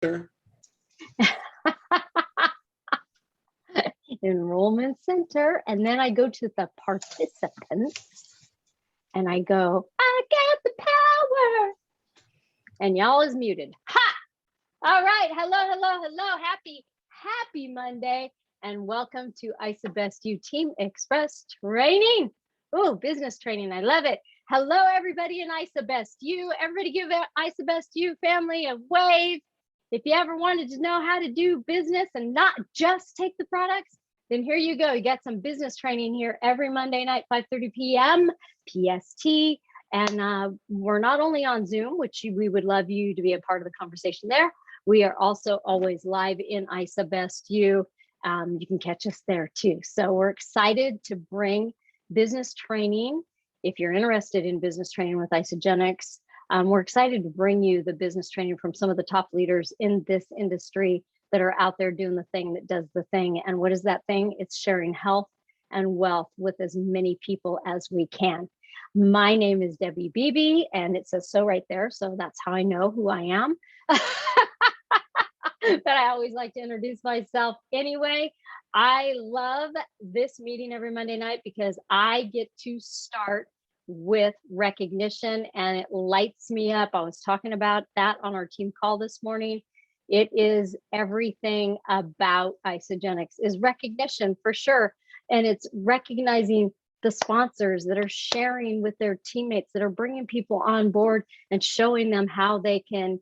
Center. Enrollment Center. And then I go to the participants and I go, I got the power. And y'all is muted. Ha! All right. Hello. Happy Monday. And welcome to IsaBestU Team Express Training. Oh, business training. I love it. Hello, everybody in IsaBestU. Everybody give IsaBestU family a wave. If you ever wanted to know how to do business and not just take the products, then here you go. You got some business training here every Monday night, 5:30 p.m. PST. And we're not only on Zoom, which we would love you to be a part of the conversation there. We are also always live in IsaBestU. You can catch us there too. So we're excited to bring business training. If you're interested in business training with Isagenix, we're excited to bring you the business training from some of the top leaders in this industry that are out there doing the thing that does the thing. And what is that thing? It's sharing health and wealth with as many people as we can. My name is Debbie Beebe, and it says so right there. So that's how I know who I am. But I always like to introduce myself anyway. I love this meeting every Monday night because I get to start with recognition and it lights me up. I was talking about that on our team call this morning. It is everything about Isagenix is recognition for sure. And it's recognizing the sponsors that are sharing with their teammates, that are bringing people on board and showing them how they can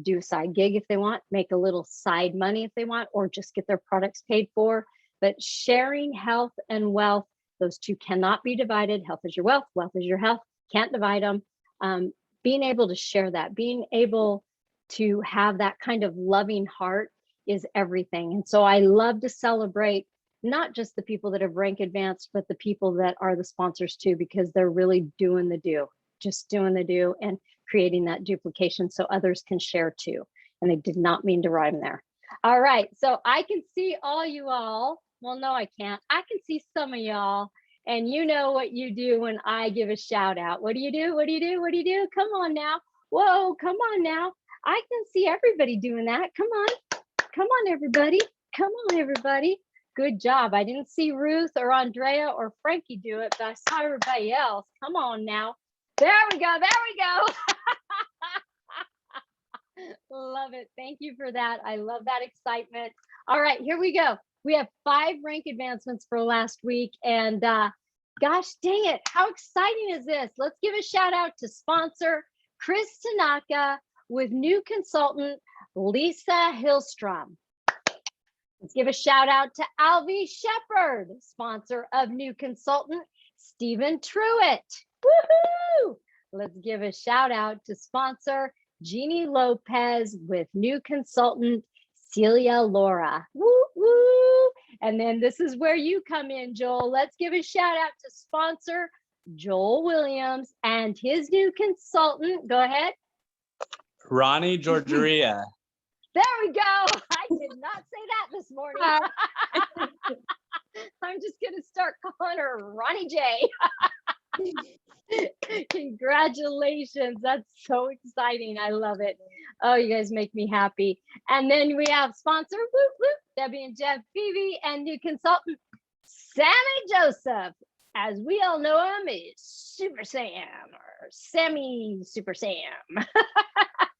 do a side gig if they want, make a little side money if they want, or just get their products paid for. But sharing health and wealth, those two cannot be divided. Health is your wealth, wealth is your health, can't divide them. Being able to share that, being able to have that kind of loving heart is everything. And so I love to celebrate not just the people that have rank advanced, but the people that are the sponsors too, because they're really doing the do, just doing the do and creating that duplication so others can share too. And I did not mean to rhyme there. All right, so I can see all you all. Well, no, I can't. I can see some of y'all, and you know what you do when I give a shout out. What do you do? What do you do? What do you do? Come on now. Whoa, come on now. I can see everybody doing that. Come on, everybody. Come on, everybody. Good job. I didn't see Ruth or Andrea or Frankie do it, but I saw everybody else. Come on now. There we go. Love it. Thank you for that. I love that excitement. All right, here we go. We have 5 rank advancements for last week. And gosh dang it, how exciting is this? Let's give a shout out to sponsor Chris Tanaka with new consultant Lisa Hillstrom. Let's give a shout out to Alvy Shepard, sponsor of new consultant Stephen Truitt. Woohoo! Let's give a shout out to sponsor Jeannie Lopez with new consultant Celia Laura. Woo woo! And then this is where you come in, Joel. Let's give a shout out to sponsor Joel Williams and his new consultant. Go ahead. Ronnie Georgeria. There we go. I did not say that this morning. I'm just going to start calling her Ronnie J. Congratulations. That's so exciting. I love it. Oh, you guys make me happy. And then we have sponsor, whoop, whoop, Debbie and Jeff Phoebe, and new consultant, Sammy Joseph. As we all know him, is Super Sam or Sammy Super Sam.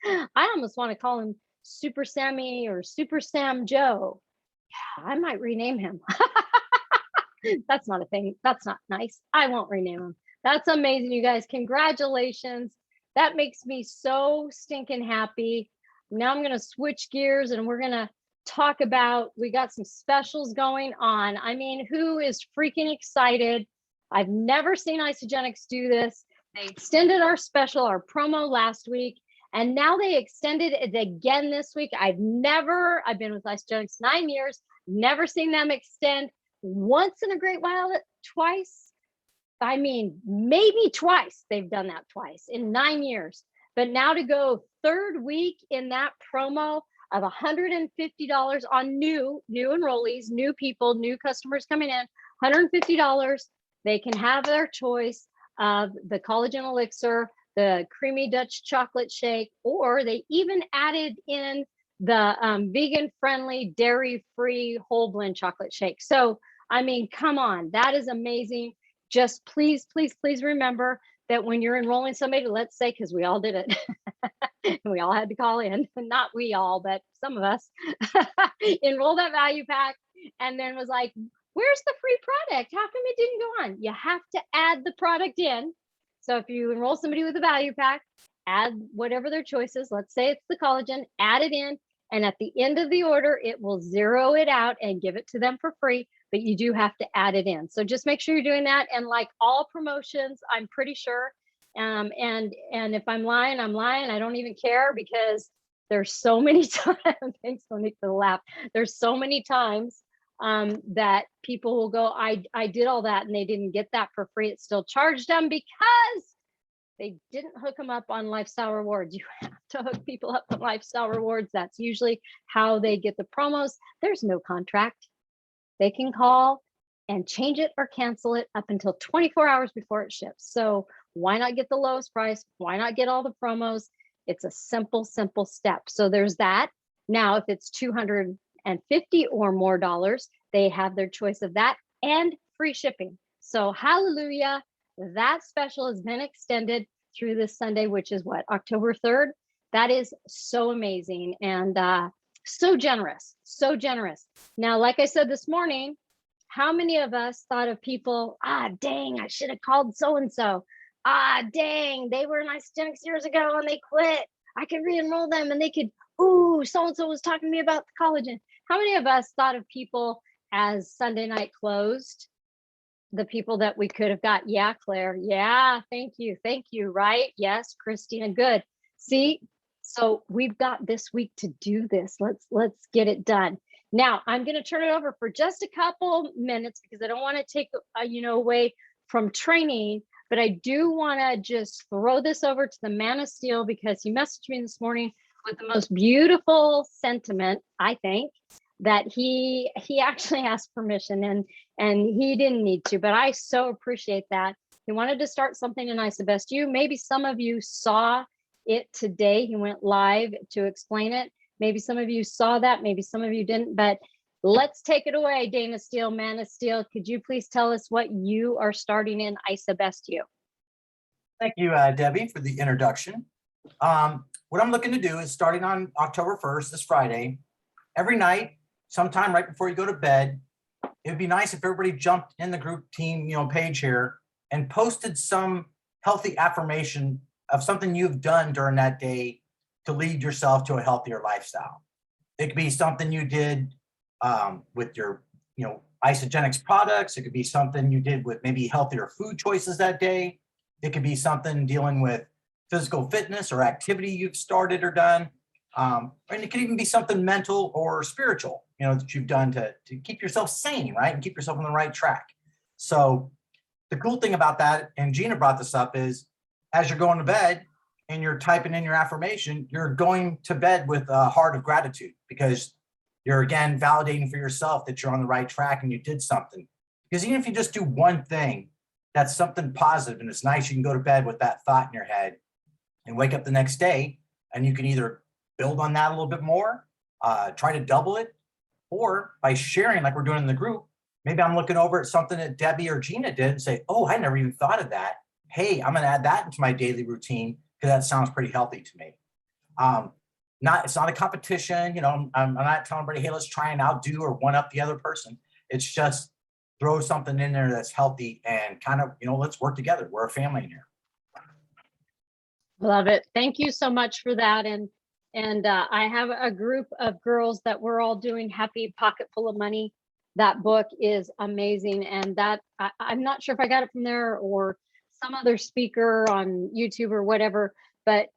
I almost want to call him Super Sammy or Super Sam Joe. Yeah, I might rename him. That's not a thing. That's not nice. I won't rename him. That's amazing, you guys. Congratulations. That makes me so stinking happy. Now I'm going to switch gears and we're going to talk about, we got some specials going on. I mean, who is freaking excited? I've never seen Isagenix do this. They extended our special, our promo last week, and now they extended it again this week. I've been with Isagenix 9 years, never seen them extend once in a great while, twice. I mean, maybe twice. They've done that twice in 9 years. But now to go 3rd week in that promo of $150 on new enrollees, new people, new customers coming in, $150. They can have their choice of the collagen elixir, the creamy Dutch chocolate shake, or they even added in the vegan friendly, dairy free whole blend chocolate shake. So, I mean, come on, that is amazing. Just please, please, please remember that when you're enrolling somebody, let's say, because we all did it, we all had to call in, not we all, but some of us, enroll that value pack and then was like, where's the free product? How come it didn't go on? You have to add the product in. So if you enroll somebody with a value pack, add whatever their choice is. Let's say it's the collagen, add it in. And at the end of the order, it will zero it out and give it to them for free, but you do have to add it in. So just make sure you're doing that. And like all promotions, I'm pretty sure. And if I'm lying, I'm lying. I don't even care because there's so many times, thanks Monique for the laugh. There's so many times that people will go, I did all that and they didn't get that for free. It still charged them because they didn't hook them up on lifestyle rewards. You have to hook people up on lifestyle rewards. That's usually how they get the promos. There's no contract. They can call and change it or cancel it up until 24 hours before it ships. So why not get the lowest price? Why not get all the promos? It's a simple, simple step. So there's that. Now, if it's $250 or more dollars, they have their choice of that and free shipping. So hallelujah. That special has been extended through this Sunday, which is what, October 3rd? That is so amazing and so generous, so generous. Now, like I said this morning, how many of us thought of people, dang, I should have called so-and-so. Dang, they were in Isagenix years ago and they quit. I could re-enroll them and they could, so-and-so was talking to me about the collagen. How many of us thought of people as Sunday night closed? The people that we could have got. Yeah, Claire. Yeah, thank you. Thank you. Right? Yes, Christina. Good. See, so we've got this week to do this. Let's get it done. Now, I'm going to turn it over for just a couple minutes because I don't want to take away from training, but I do want to just throw this over to the Man of Steel because he messaged me this morning with the most beautiful sentiment, I think, that he actually asked permission and he didn't need to, but I so appreciate that. He wanted to start something in IsaBestU. Maybe some of you saw it today. He went live to explain it. Maybe some of you saw that, maybe some of you didn't, but let's take it away, Dana Steele, Man of Steel. Could you please tell us what you are starting in IsaBestU? Thank you, Debbie, for the introduction. What I'm looking to do is starting on October 1st, this Friday, every night, sometime right before you go to bed, it would be nice if everybody jumped in the group team, page here and posted some healthy affirmation of something you've done during that day to lead yourself to a healthier lifestyle. It could be something you did with your, Isagenix products. It could be something you did with maybe healthier food choices that day. It could be something dealing with physical fitness or activity you've started or done. And it could even be something mental or spiritual, that you've done to keep yourself sane, right? And keep yourself on the right track. So the cool thing about that, and Gina brought this up, is as you're going to bed and you're typing in your affirmation, you're going to bed with a heart of gratitude because you're, again, validating for yourself that you're on the right track and you did something. Because even if you just do one thing, that's something positive and it's nice, you can go to bed with that thought in your head and wake up the next day and you can either build on that a little bit more, try to double it, or by sharing like we're doing in the group, maybe I'm looking over at something that Debbie or Gina did and say, I never even thought of that. Hey, I'm going to add that into my daily routine because that sounds pretty healthy to me. It's not a competition. I'm not telling everybody, hey, let's try and outdo or one up the other person. It's just throw something in there that's healthy and kind of, let's work together. We're a family in here. Love it. Thank you so much for that. And I have a group of girls that we're all doing Happy Pocket Full of Money. That book is amazing. And that I'm not sure if I got it from there or some other speaker on YouTube or whatever, but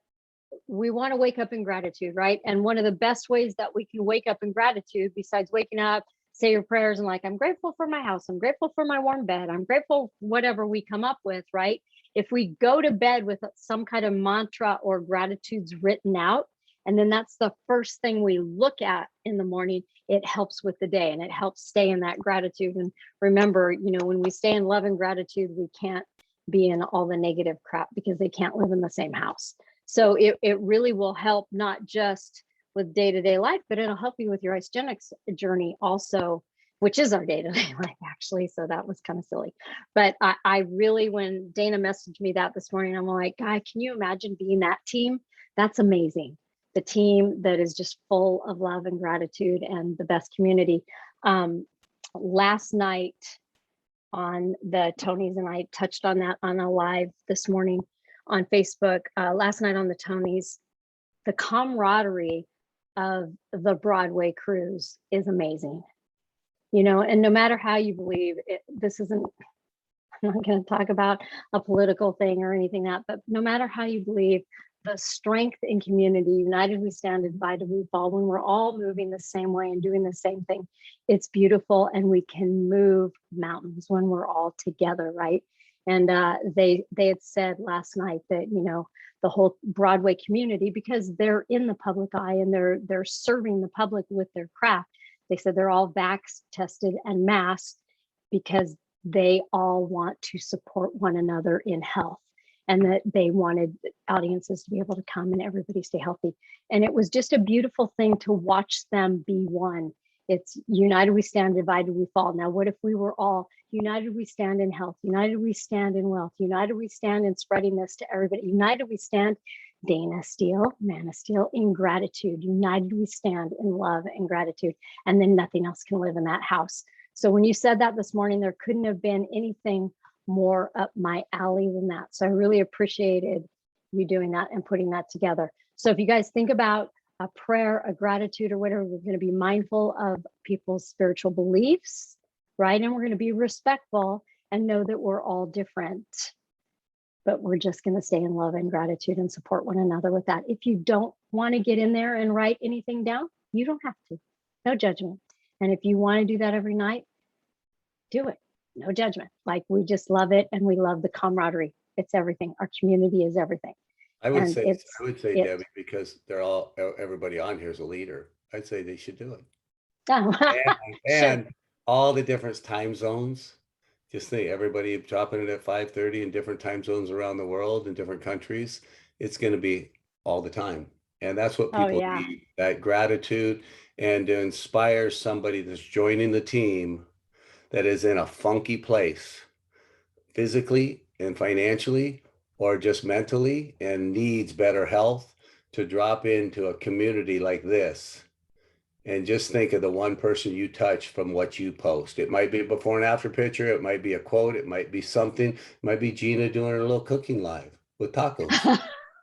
we want to wake up in gratitude, right? And one of the best ways that we can wake up in gratitude, besides waking up, say your prayers and like, I'm grateful for my house, I'm grateful for my warm bed, I'm grateful, whatever we come up with, right? If we go to bed with some kind of mantra or gratitudes written out, and then that's the first thing we look at in the morning, it helps with the day and it helps stay in that gratitude. And remember, when we stay in love and gratitude, we can't be in all the negative crap because they can't live in the same house. So it really will help not just with day-to-day life, but it'll help you with your Isagenix journey also, which is our day-to-day life actually. So that was kind of silly. But I really, when Dana messaged me that this morning, I'm like, God, can you imagine being that team? That's amazing. The team that is just full of love and gratitude and the best community. Last night on the Tonys, and I touched on that on a live this morning on Facebook, last night on the Tonys, the camaraderie of the Broadway cruise is amazing. You know, and no matter how you believe it, this isn't, I'm not going to talk about a political thing or anything that, but no matter how you believe, the strength in community, united we stand, divided we fall, when we're all moving the same way and doing the same thing, it's beautiful, and we can move mountains when we're all together, right? And they had said last night that, you know, the whole Broadway community, because they're in the public eye and they're serving the public with their craft, they said they're all vax tested and masked because they all want to support one another in health, and that they wanted audiences to be able to come and everybody stay healthy. And it was just a beautiful thing to watch them be one. It's united we stand, divided we fall. Now, what if we were all united we stand in health, united we stand in wealth, united we stand in spreading this to everybody, united we stand, Dana Steele, Mana Steele, in gratitude, united we stand in love and gratitude, and then nothing else can live in that house. So when you said that this morning, there couldn't have been anything more up my alley than that. So I really appreciated you doing that and putting that together. So if you guys think about a prayer, a gratitude, or whatever, we're going to be mindful of people's spiritual beliefs, right? And we're going to be respectful and know that we're all different, but we're just going to stay in love and gratitude and support one another with that. If you don't want to get in there and write anything down, you don't have to. No judgment. And if you want to do that every night, do it. No judgment. Like, we just love it, and we love the camaraderie. It's everything. Our community is everything. I would And say, it- Debbie, because everybody on here is a leader. I'd say they should do it. Oh, And all the different time zones. Just think, everybody dropping it at 5:30 in different time zones around the world in different countries. It's going to be all the time. And that's what Oh, people yeah. need, that gratitude, and to inspire somebody that's joining the team that is in a funky place, physically and financially, or just mentally, and needs better health, to drop into a community like this. And just think of the one person you touch from what you post. It might be a before and after picture. It might be a quote. It might be something. It might be Gina doing her little cooking live with tacos.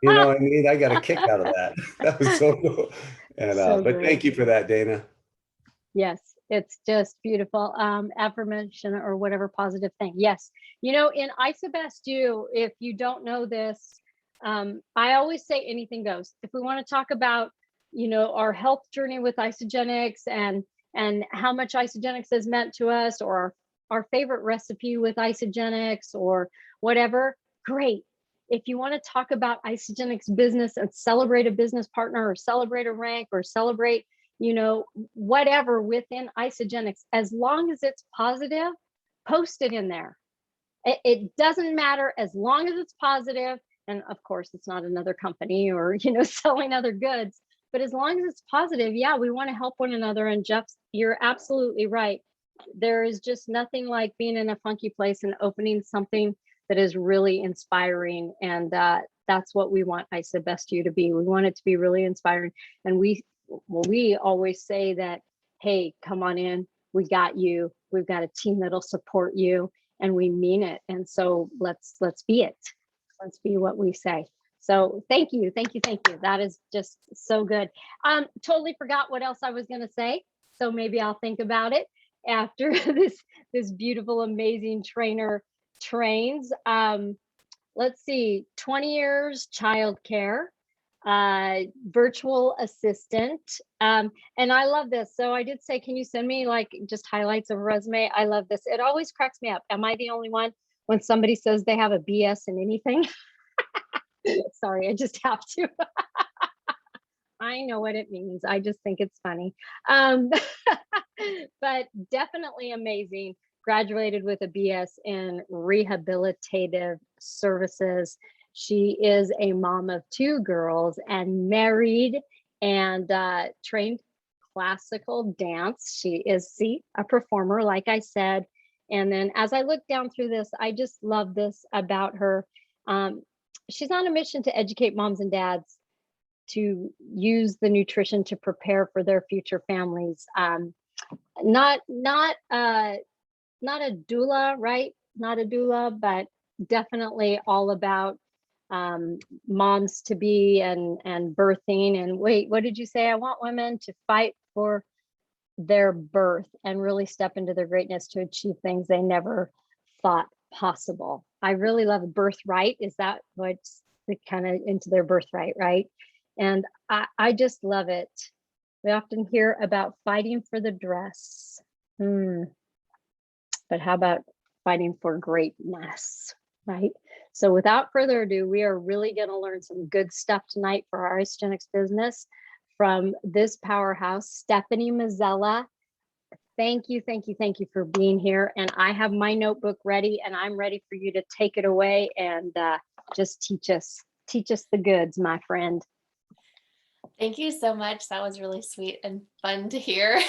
You know what I mean? I got a kick out of that. That was so cool. And So but great. thank you for that, Dana. Yes, it's just beautiful. Affirmation or whatever positive thing. Yes. You know, in Isabest You, if you don't know this, I always say anything goes. If we want to talk about, you know, our health journey with Isagenix and how much Isagenix has meant to us, or our favorite recipe with Isagenix or whatever, great. If you want to talk about Isagenix business and celebrate a business partner, or celebrate a rank, or celebrate, you know, whatever within Isagenix, as long as it's positive, post it in there. It doesn't matter, as long as it's positive. And of course, it's not another company or, you know, selling other goods, but as long as it's positive, yeah, we want to help one another. And Jeff, you're absolutely right. There is just nothing like being in a funky place and opening something that is really inspiring. And that's what we want Isabest You to be. We want it to be really inspiring. And we always say that, hey, come on in, we got you. We've got a team that'll support you, and we mean it. And so let's be it. Let's be what we say. So thank you. That is just so good. Totally forgot what else I was going to say. So maybe I'll think about it after this beautiful, amazing trainer trains. Let's see, 20 years childcare, virtual assistant. And I love this. So I did say, can you send me like just highlights of a resume? I love this. It always cracks me up. Am I the only one when somebody says they have a BS in anything? Sorry, I just have to. I know what it means. I just think it's funny. But definitely amazing. Graduated with a BS in rehabilitative services. She is a mom of 2 girls and married and trained classical dance. She is a performer, like I said. And then as I look down through this, I just love this about her. She's on a mission to educate moms and dads to use the nutrition to prepare for their future families. Not a doula, right? Not a doula, but definitely all about moms to be and birthing. And wait, what did you say? I want women to fight for their birth and really step into their greatness to achieve things they never thought possible. I really love birthright. Is that what's kind of into their birthright, right? And I just love it. We often hear about fighting for the dress. But how about fighting for greatness, right? So without further ado, we are really going to learn some good stuff tonight for our Isagenix business from this powerhouse, Stephanie Mazzella. Thank you for being here. And I have my notebook ready, and I'm ready for you to take it away and just teach us the goods, my friend. Thank you so much. That was really sweet and fun to hear.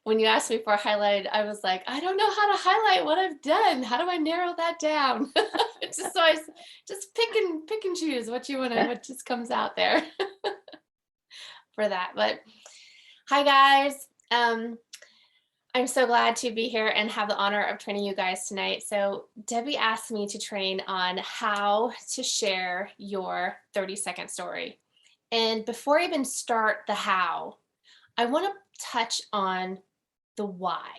When you asked me for a highlight, I was like, I don't know how to highlight what I've done. How do I narrow that down? It's just so I just pick and choose what you want to, what just comes out there for that. But hi guys. I'm so glad to be here and have the honor of training you guys tonight. So Debbie asked me to train on how to share your 30-second story. And before I even start the how, I want to touch on the why.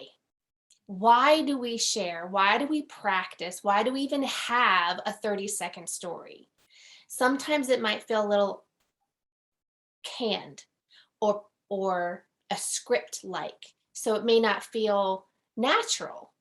Why do we share? Why do we practice? Why do we even have a 30-second story? Sometimes it might feel a little canned or a script like. So it may not feel natural.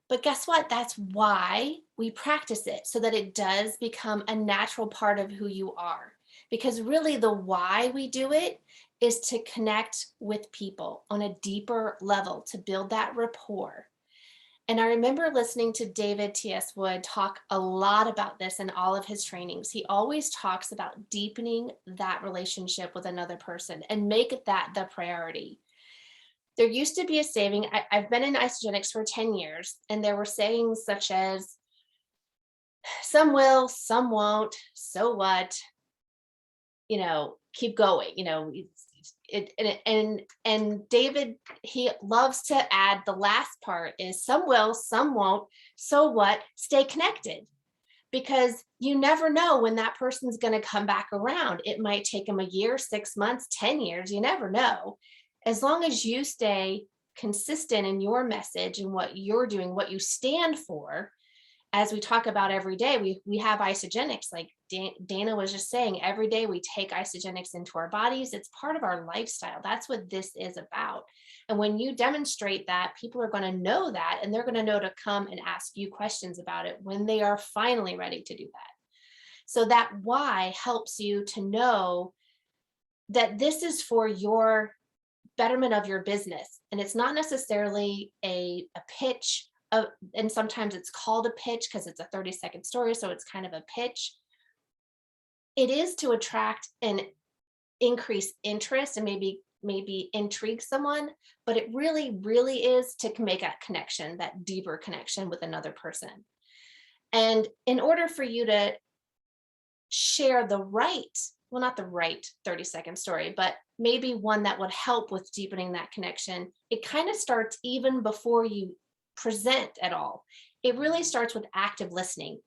But guess what? That's why we practice it, so that it does become a natural part of who you are. Because really the why we do it is to connect with people on a deeper level, to build that rapport. And I remember listening to David T.S. Wood talk a lot about this in all of his trainings. He always talks about deepening that relationship with another person and make that the priority. There used to be a saying, I've been in Isagenix for 10 years, and there were sayings such as, some will, some won't, so what, keep going, and David, he loves to add the last part is some will, some won't, so what, stay connected. Because you never know when that person's going to come back around. It might take them a year, 6 months, 10 years, you never know. As long as you stay consistent in your message and what you're doing, what you stand for, as we talk about every day, we have Isagenix, like Dana was just saying, every day we take Isagenix into our bodies. It's part of our lifestyle. That's what this is about. And when you demonstrate that, people are going to know that, and they're going to know to come and ask you questions about it when they are finally ready to do that. So that why helps you to know that this is for your betterment of your business. And it's not necessarily a pitch, and sometimes it's called a pitch because it's a 30-second story, so it's kind of a pitch. It is to attract and increase interest and maybe intrigue someone, but it really is to make a connection, that deeper connection with another person. And in order for you to share the right, well, not the right 30-second story, but maybe one that would help with deepening that connection, it kind of starts even before you present at all. It really starts with active listening.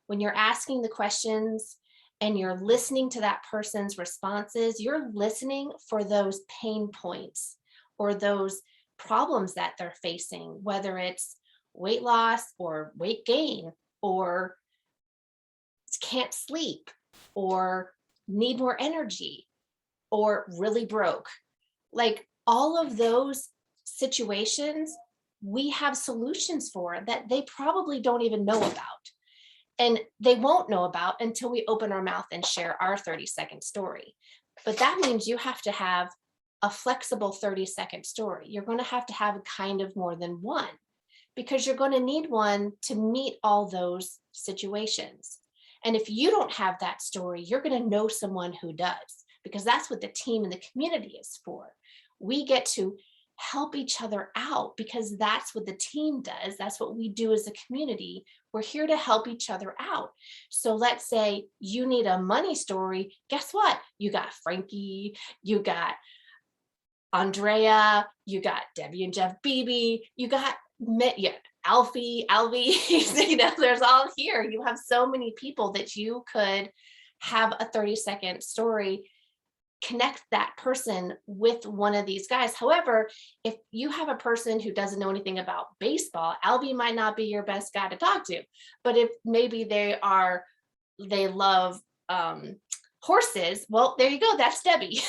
When you're asking the questions and you're listening to that person's responses, you're listening for those pain points or those problems that they're facing, whether it's weight loss or weight gain, or can't sleep, or need more energy, or really broke. Like all of those situations, we have solutions for that they probably don't even know about. And they won't know about until we open our mouth and share our 30-second story. But that means you have to have a flexible 30-second story. You're going to have kind of more than one, because you're going to need one to meet all those situations. And if you don't have that story, you're going to know someone who does, because that's what the team and the community is for. We get to help each other out because that's what the team does. That's what we do as a community. We're here to help each other out. So let's say you need a money story. Guess what? You got Frankie, you got Andrea, you got Debbie and Jeff Beebe, you got Alfie, there's all here. You have so many people that you could have a 30-second story, connect that person with one of these guys. However, if you have a person who doesn't know anything about baseball, Albie might not be your best guy to talk to. But if maybe they love horses, well, there you go. That's Debbie.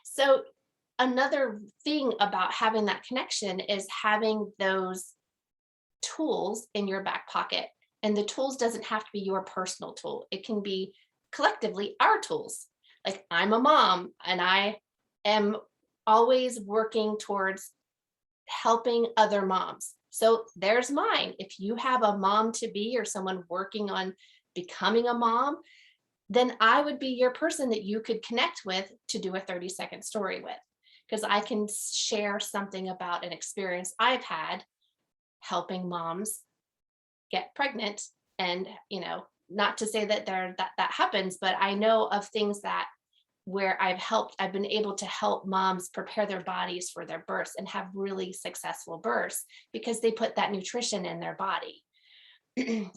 So another thing about having that connection is having those tools in your back pocket. And the tools doesn't have to be your personal tool. It can be collectively our tools. Like, I'm a mom and I am always working towards helping other moms. So there's mine. If you have a mom to be or someone working on becoming a mom, then I would be your person that you could connect with to do a 30-second story with, because I can share something about an experience I've had helping moms get pregnant. And, not to say that that happens, but I know of things where I've been able to help moms prepare their bodies for their births and have really successful births because they put that nutrition in their body.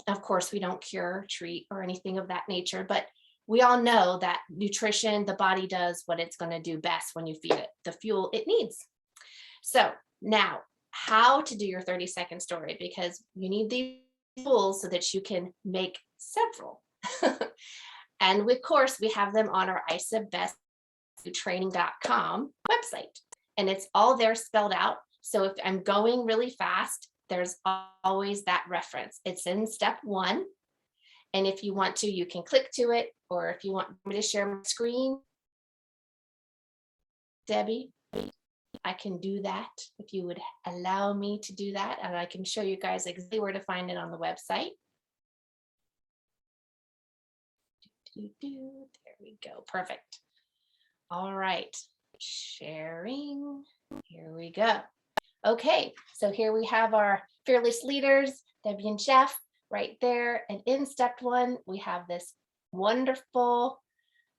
Of course, we don't cure, treat, or anything of that nature, but we all know that nutrition, the body does what it's going to do best when you feed it the fuel it needs. So now, how to do your 30-second story, because you need these tools so that you can make several. And of course, we have them on our isabesttraining.com website, and it's all there spelled out. So if I'm going really fast, there's always that reference. It's in step 1. And if you want to, you can click to it, or if you want me to share my screen, Debbie, I can do that if you would allow me to do that, and I can show you guys exactly where to find it on the website. There we go. Perfect. All right. Sharing. Here we go. Okay. So here we have our fearless leaders, Debbie and Jeff, right there. And in step 1, we have this wonderful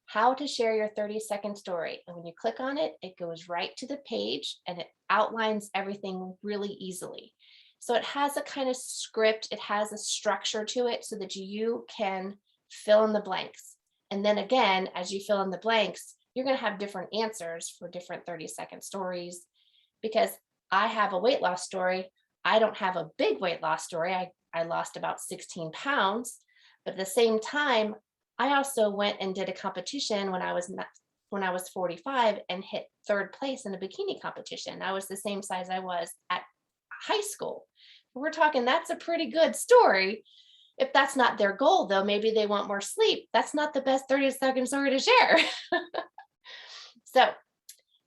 how to share your 30-second story. And when you click on it, it goes right to the page and it outlines everything really easily. So it has a kind of script, it has a structure to it so that you can fill in the blanks. And then again, as you fill in the blanks, you're going to have different answers for different 30-second stories. Because I have a weight loss story, I don't have a big weight loss story. I lost about 16 pounds, but at the same time, I also went and did a competition when I was 45 and hit 3rd place in a bikini competition. I was the same size I was at high school. We're talking, that's a pretty good story. If that's not their goal, though, maybe they want more sleep. That's not the best 30-second story to share. So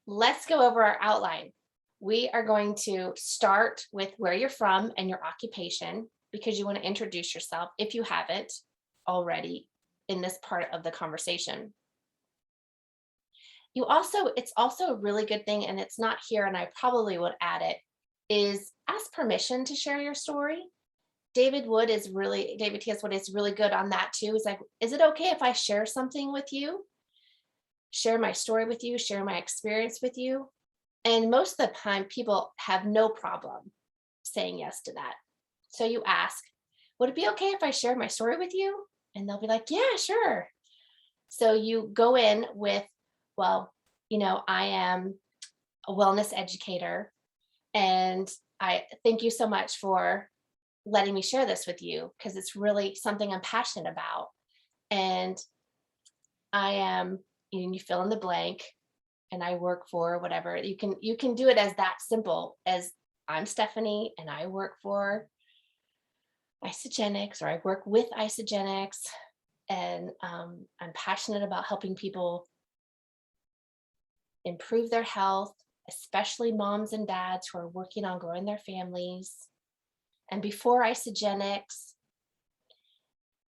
let's go over our outline. We are going to start with where you're from and your occupation, because you want to introduce yourself if you haven't already in this part of the conversation. It's also a really good thing, and it's not here, and I probably would add it, is ask permission to share your story. David T.S. Wood is really good on that too. He's like, is it okay if I share something with you? Share my story with you, share my experience with you. And most of the time, people have no problem saying yes to that. So you ask, would it be okay if I share my story with you? And they'll be like, yeah, sure. So you go in with, well, I am a wellness educator, and I thank you so much for letting me share this with you, because it's really something I'm passionate about. And I am, you fill in the blank, and I work for whatever. You can do it as that simple as, I'm Stephanie and I work for Isagenix, or I work with Isagenix, and I'm passionate about helping people improve their health, especially moms and dads who are working on growing their families. And before Isagenix,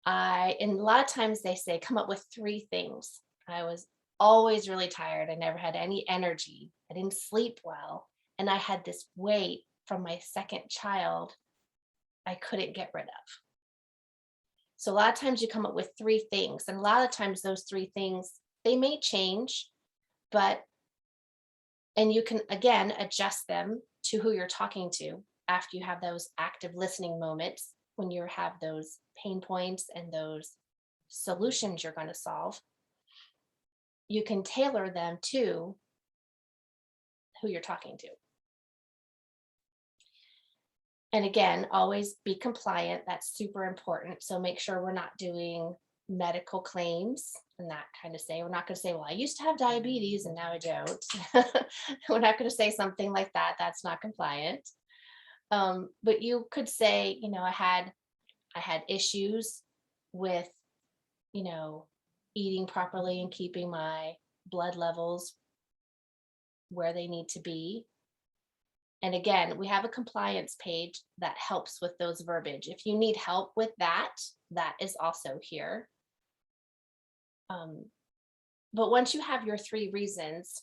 and a lot of times they say, come up with 3 things. I was always really tired. I never had any energy. I didn't sleep well. And I had this weight from my second child I couldn't get rid of. So a lot of times you come up with 3 things. And a lot of times those 3 things, they may change, and you can, again, adjust them to who you're talking to after you have those active listening moments, when you have those pain points and those solutions you're going to solve. You can tailor them to who you're talking to. And again, always be compliant. That's super important. So make sure we're not doing medical claims and that kind of say. We're not going to say, well, I used to have diabetes and now I don't. We're not going to say something like that. That's not compliant. But you could say, I had issues with, eating properly and keeping my blood levels where they need to be. And again, we have a compliance page that helps with those verbiage. If you need help with that, that is also here. But once you have your 3 reasons,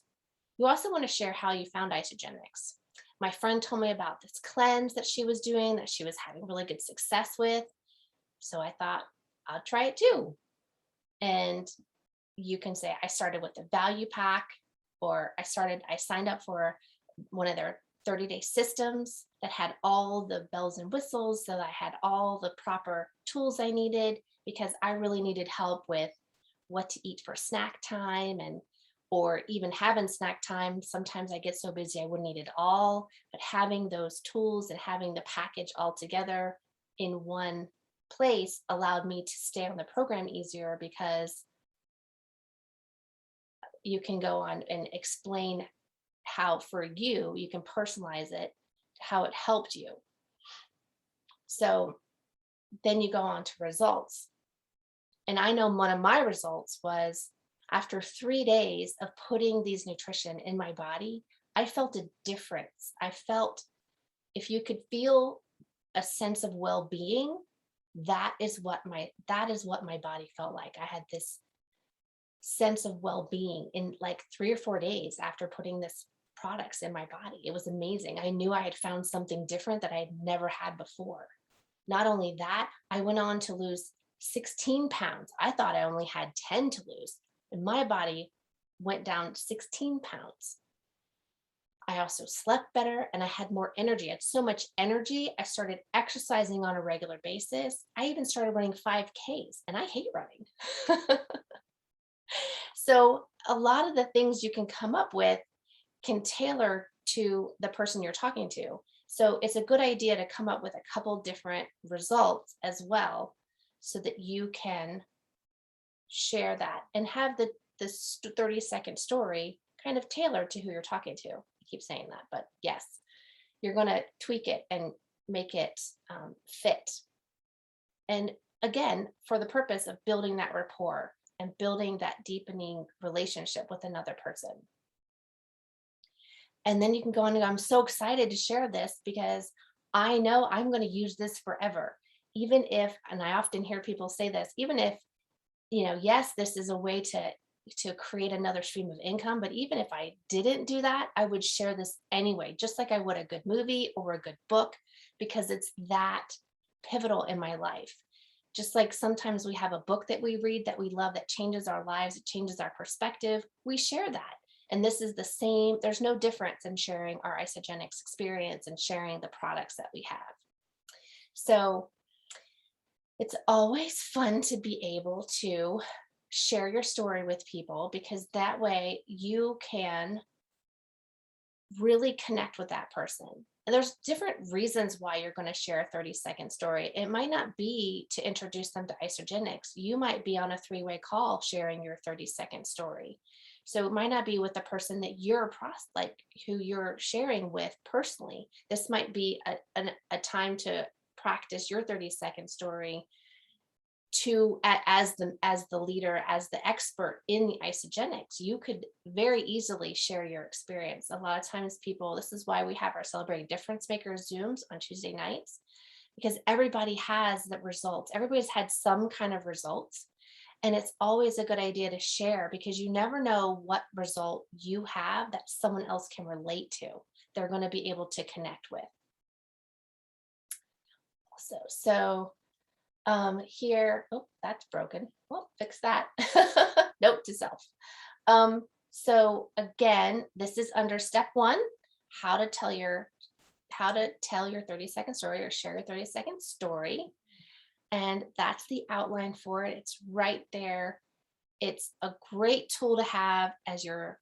you also want to share how you found Isagenix. My friend told me about this cleanse that she was doing, that she was having really good success with. So I thought, I'll try it too. And you can say, I started with the value pack, or I signed up for one of their 30-day systems that had all the bells and whistles, so that I had all the proper tools I needed, because I really needed help with what to eat for snack time, or even having snack time. Sometimes I get so busy I wouldn't eat it all, but having those tools and having the package all together in one place allowed me to stay on the program easier, because you can go on and explain how for you can personalize it, how it helped you. So then you go on to results. And I know one of my results was, after 3 days of putting these nutrition in my body, I felt a difference. I felt, if you could feel a sense of well-being, that is what my body felt like. I had this sense of well-being in like 3 or 4 days after putting this products in my body. It was amazing. I knew I had found something different that I had never had before. Not only that, I went on to lose 16 pounds. I thought I only had 10 to lose, and my body went down 16 pounds. I also slept better and I had more energy. I had so much energy. I started exercising on a regular basis. I even started running 5Ks, and I hate running. So a lot of the things you can come up with can tailor to the person you're talking to. So it's a good idea to come up with a couple different results as well, so that you can share that and have the 30-second story kind of tailored to who you're talking to. I keep saying that, but yes, you're going to tweak it and make it fit. And again, for the purpose of building that rapport and building that deepening relationship with another person. And then you can go on and go, I'm so excited to share this because I know I'm going to use this forever. Even if, and I often hear people say this, even if, yes, this is a way to create another stream of income, but even if I didn't do that, I would share this anyway, just like I would a good movie or a good book, because it's that pivotal in my life. Just like sometimes we have a book that we read that we love, that changes our lives, it changes our perspective, we share that. And this is the same. There's no difference in sharing our Isagenix experience and sharing the products that we have. So it's always fun to be able to share your story with people, because that way you can really connect with that person. And there's different reasons why you're going to share a 30-second story. It might not be to introduce them to Isagenix. You might be on a 3-way call sharing your 30-second story. So it might not be with the person that who you're sharing with personally. This might be a time to practice your 30-second story as the leader, as the expert in the Isagenix. You could very easily share your experience. A lot of times people, this is why we have our Celebrating Difference Makers Zooms on Tuesday nights, because everybody has the results. Everybody's had some kind of results. And it's always a good idea to share, because you never know what result you have that someone else can relate to. They're going to be able to connect with. So here, oh, that's broken. Well, fix that. Note to self. So again, this is under step 1, how to tell your 30-second story, or share your 30-second story. And that's the outline for it. It's right there. It's a great tool to have as your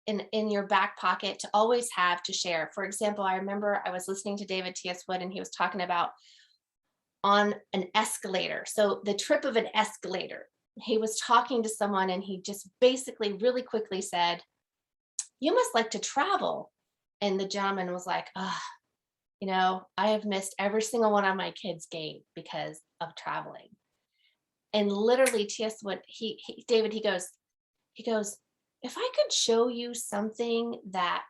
in your back pocket, to always have to share. For example, I remember I was listening to David T.S. Wood, and he was talking about on an escalator. So the trip of an escalator, he was talking to someone, and he just basically really quickly said, "You must like to travel." And the gentleman was like, you know, I have missed every single one of my kids' game because of traveling. And literally T.S. Wood, David, he goes, if I could show you something that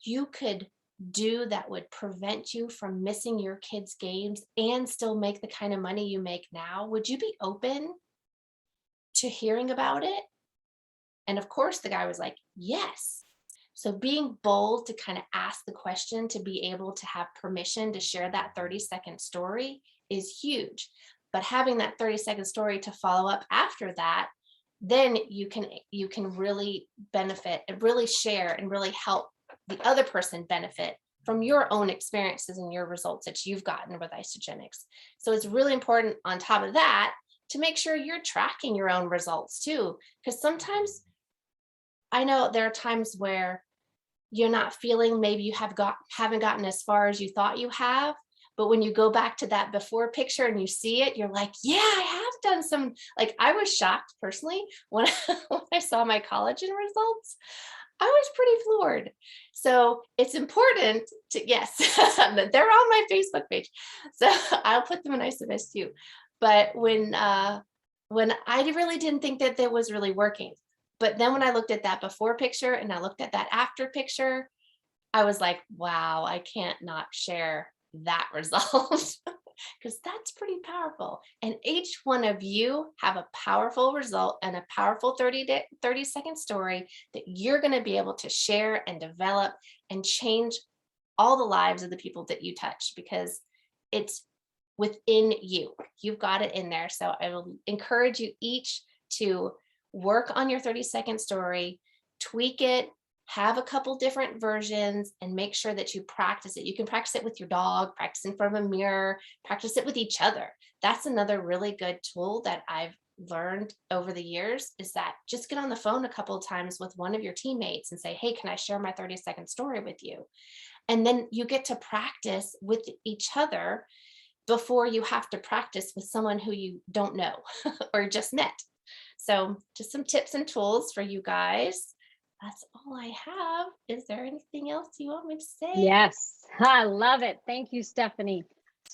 you could do that would prevent you from missing your kids' games and still make the kind of money you make now, would you be open to hearing about it? And of course, the guy was like, yes. So being bold to kind of ask the question, to be able to have permission to share that 30-second story is huge. But having that 30-second story to follow up after that, then you can really benefit and really share and really help the other person benefit from your own experiences and your results that you've gotten with Isagenix. So it's really important on top of that to make sure you're tracking your own results too, because sometimes I know there are times where you're not feeling, maybe you haven't gotten as far as you thought you have, but when you go back to that before picture and you see it, you're like, yeah, I have done some, like I was shocked personally when I saw my collagen results. I was pretty floored. So it's important to, yes, they're on my Facebook page. So I'll put them in Isagenix too. But when I really didn't think that that was really working. But then when I looked at that before picture and I looked at that after picture, I was like, wow, I can't not share that result, because that's pretty powerful. And each one of you have a powerful result and a powerful 30-second story that you're going to be able to share and develop and change all the lives of the people that you touch, because it's within you. You've got it in there. So I will encourage you each to work on your 30-second story, tweak it, have a couple different versions, and make sure that you practice it. You can practice it with your dog, practice in front of a mirror, practice it with each other. That's another really good tool that I've learned over the years, is that just get on the phone a couple of times with one of your teammates and say, hey, can I share my 30-second story with you? And then you get to practice with each other before you have to practice with someone who you don't know or just met. So just some tips and tools for you guys. That's all I have. Is there anything else you want me to say? Yes, I love it. Thank you, Stephanie.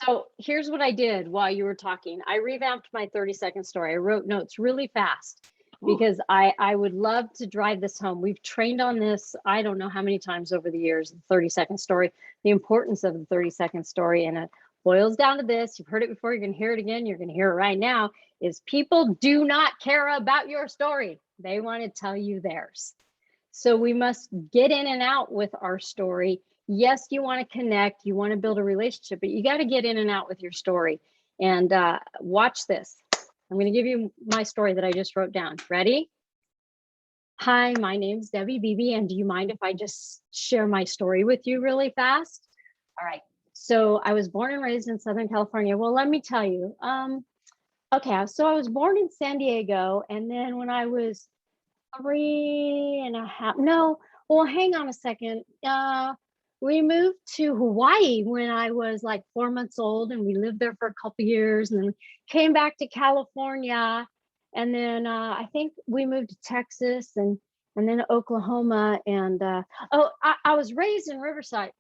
So here's what I did while you were talking. I revamped my 30-second story. I wrote notes really fast because I would love to drive this home. We've trained on this, I don't know how many times over the years, the 30-second story, the importance of the 30-second story. And it boils down to this. You've heard it before, you're going to hear it again. You're going to hear it right now, is people do not care about your story. They want to tell you theirs. So we must get in and out with our story. Yes, you want to connect, you want to build a relationship, but you got to get in and out with your story. And watch this. I'm going to give you my story that I just wrote down. Ready? Hi, my name's Debbie Beebe, and do you mind if I just share my story with you really fast? All right. So I was born and raised in Southern California. Well, let me tell you. Okay, so I was born in San Diego, and then when I was 3.5, no, well, hang on a second. We moved to Hawaii when I was like 4 months old, and we lived there for a couple years, and then came back to California. And then I think we moved to Texas and then Oklahoma. And I was raised in Riverside.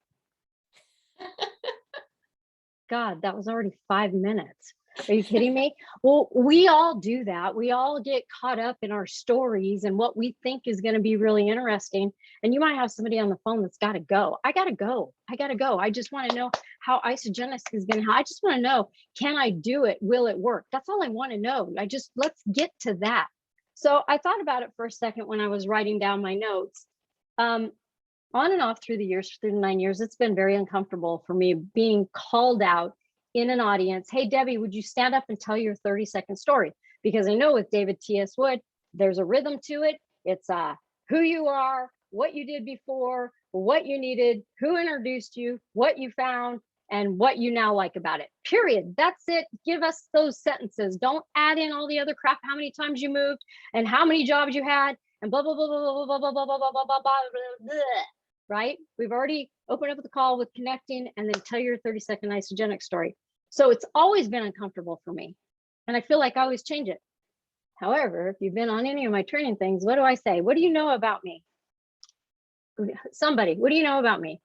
God, that was already 5 minutes. Are you kidding me? Well, we all do that. We all get caught up in our stories and what we think is going to be really interesting. And you might have somebody on the phone that's got to go. I got to go. I got to go. I just want to know how Isagenix is going to, I just want to know, can I do it? Will it work? That's all I want to know. Let's get to that. So I thought about it for a second when I was writing down my notes. On and off through the years, through the 9 years, it's been very uncomfortable for me being called out in an audience. Hey, Debbie, would you stand up and tell your 30-second story? Because I know with David T.S. Wood, there's a rhythm to it. It's who you are, what you did before, what you needed, who introduced you, what you found, and what you now like about it. Period. That's it. Give us those sentences. Don't add in all the other crap, how many times you moved and how many jobs you had and blah, blah, blah, blah, blah, blah, blah, blah, blah, blah, blah, blah, blah. Right? We've already opened up the call with connecting and then tell your 30-second Isagenix story. So it's always been uncomfortable for me. And I feel like I always change it. However, if you've been on any of my training things, what do I say? What do you know about me? Somebody, what do you know about me?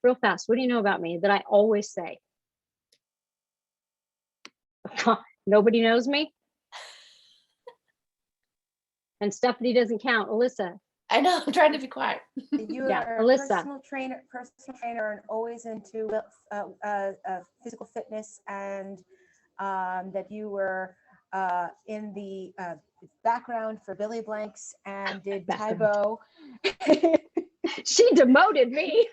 Real fast, what do you know about me that I always say? Nobody knows me? And Stephanie doesn't count. Alyssa. I know, I'm trying to be quiet. You Yeah, are a Alyssa. personal trainer and always into physical fitness, and that you were in the background for Billy Blanks and did Taibo. She demoted me.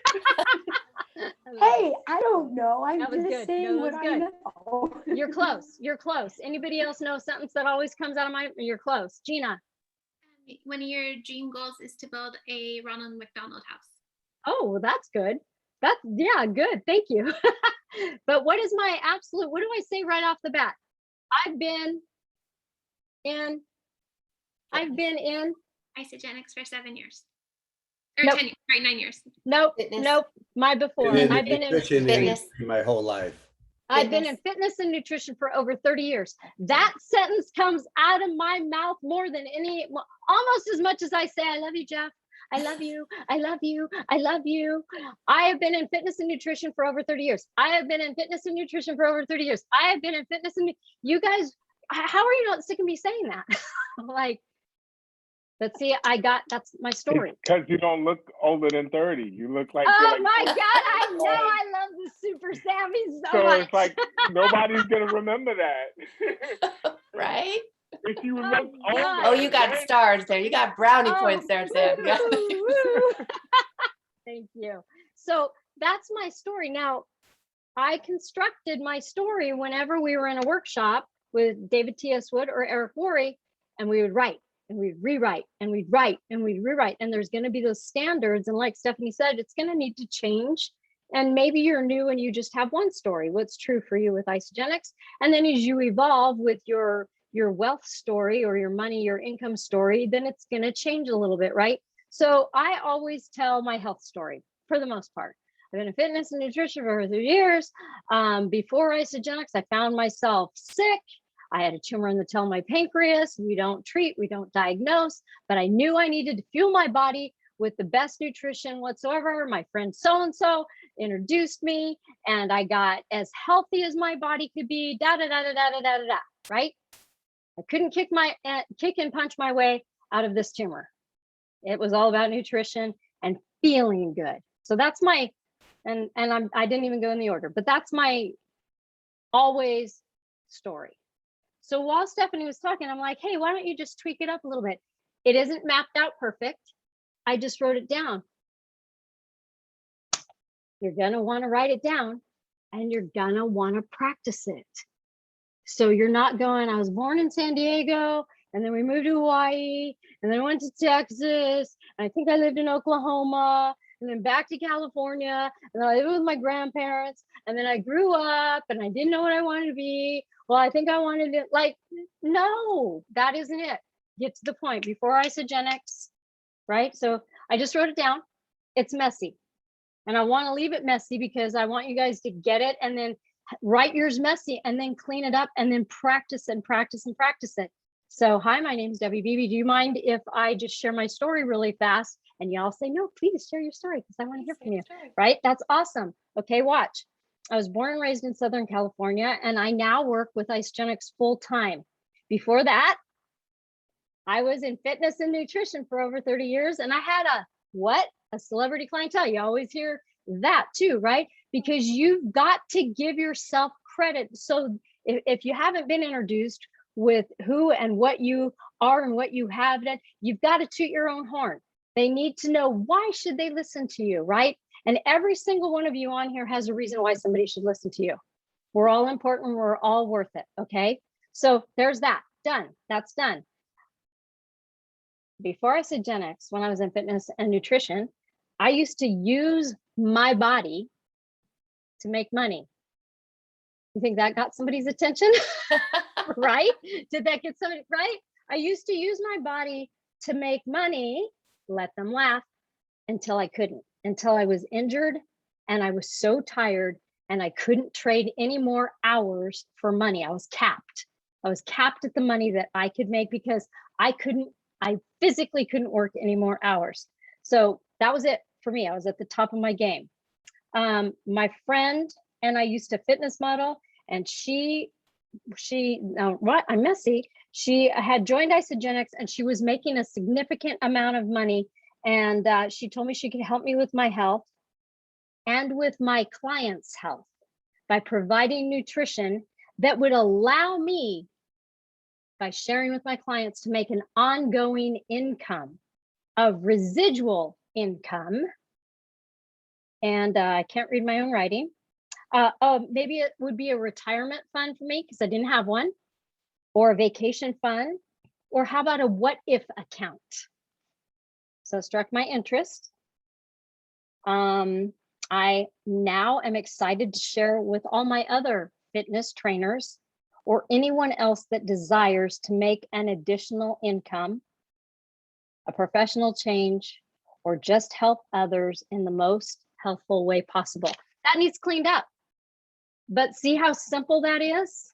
Hey, I don't know. I'm That was just good. saying No, what that I was know. You're close. You're close. Anybody else know a sentence that always comes out of my, you're close. Gina. One of your dream goals is to build a Ronald McDonald house. Oh, well, that's good. Yeah, good. Thank you. But what is my absolute, what do I say right off the bat? I've been in Isagenix for 7 years. Or Nope. 10 years, right, 9 years. Nope, my before. Been in the I've been in nutrition fitness. industry my whole life. I've been in fitness and nutrition for over 30 years. That sentence comes out of my mouth more than almost as much as I say, I love you, Jeff. I love you. I love you. I love you. I have been in fitness and nutrition for over 30 years. I have been in fitness and nutrition for over 30 years. I have been in fitness and you guys, how are you not sick of me saying that? Like, but see, that's my story. Because you don't look older than 30. You look like you're Oh like, my God, I know. I love the Super Sammy so so much. it's like nobody's gonna remember that. Right? If you Oh, look older. God. Oh, you got stars there. You got brownie Oh, points there, Sam. woo, woo. Thank you. So that's my story. Now, I constructed my story whenever we were in a workshop with David T.S. Wood or Eric Worre, and we would write and we'd rewrite and we'd write and we'd rewrite. And there's going to be those standards. And like Stephanie said, it's going to need to change. And maybe you're new and you just have one story, what's true for you with Isagenix. And then as you evolve with your wealth story or your money, your income story, then it's going to change a little bit, right? So I always tell my health story for the most part. I've been in fitness and nutrition for 30 years. Before Isagenix, I found myself sick. I had a tumor in the tail of my pancreas. We don't treat, we don't diagnose, but I knew I needed to fuel my body with the best nutrition whatsoever. My friend so-and-so introduced me and I got as healthy as my body could be, right? I couldn't kick and punch my way out of this tumor. It was all about nutrition and feeling good. So that's my, I didn't even go in the order, but that's my always story. So while Stephanie was talking, I'm like, hey, why don't you just tweak it up a little bit? It isn't mapped out perfect. I just wrote it down. You're gonna wanna write it down and you're gonna wanna practice it. So you're not going, I was born in San Diego and then we moved to Hawaii and then I went to Texas and I think I lived in Oklahoma and then back to California and then I lived with my grandparents and then I grew up and I didn't know what I wanted to be. Well, I think I wanted it, like, no, that isn't it. Get to the point before Isagenix, right? So I just wrote it down. It's messy. And I want to leave it messy because I want you guys to get it and then write yours messy and then clean it up and then practice and practice and practice it. So hi, my name is Debbie Beebe. Do you mind if I just share my story really fast? And y'all say, no, please share your story because I want to hear from you, right? That's awesome. Okay, watch. I was born and raised in Southern California, and I now work with Isagenix full time. Before that, I was in fitness and nutrition for over 30 years, and I had a celebrity clientele. You always hear that too, right? Because you've got to give yourself credit. So if you haven't been introduced with who and what you are and what you have done, you've got to toot your own horn. They need to know, why should they listen to you, right? And every single one of you on here has a reason why somebody should listen to you. We're all important. We're all worth it. Okay. So there's that. Done. That's done. Before Isagenix, when I was in fitness and nutrition, I used to use my body to make money. You think that got somebody's attention? Right? Did that get somebody, right? I used to use my body to make money, let them laugh, until I couldn't, until I was injured and I was so tired and I couldn't trade any more hours for money. I was capped. I was capped at the money that I could make because I physically couldn't work any more hours. So that was it for me. I was at the top of my game. My friend and I used to fitness model, and I'm messy. She had joined Isagenix and she was making a significant amount of money. And she told me she could help me with my health and with my clients' health by providing nutrition that would allow me, by sharing with my clients, to make an ongoing income of residual income. And I can't read my own writing. Maybe it would be a retirement fund for me because I didn't have one, or a vacation fund, or how about a what if account? So it struck my interest. I now am excited to share with all my other fitness trainers or anyone else that desires to make an additional income, a professional change, or just help others in the most healthful way possible. That needs cleaned up. But see how simple that is?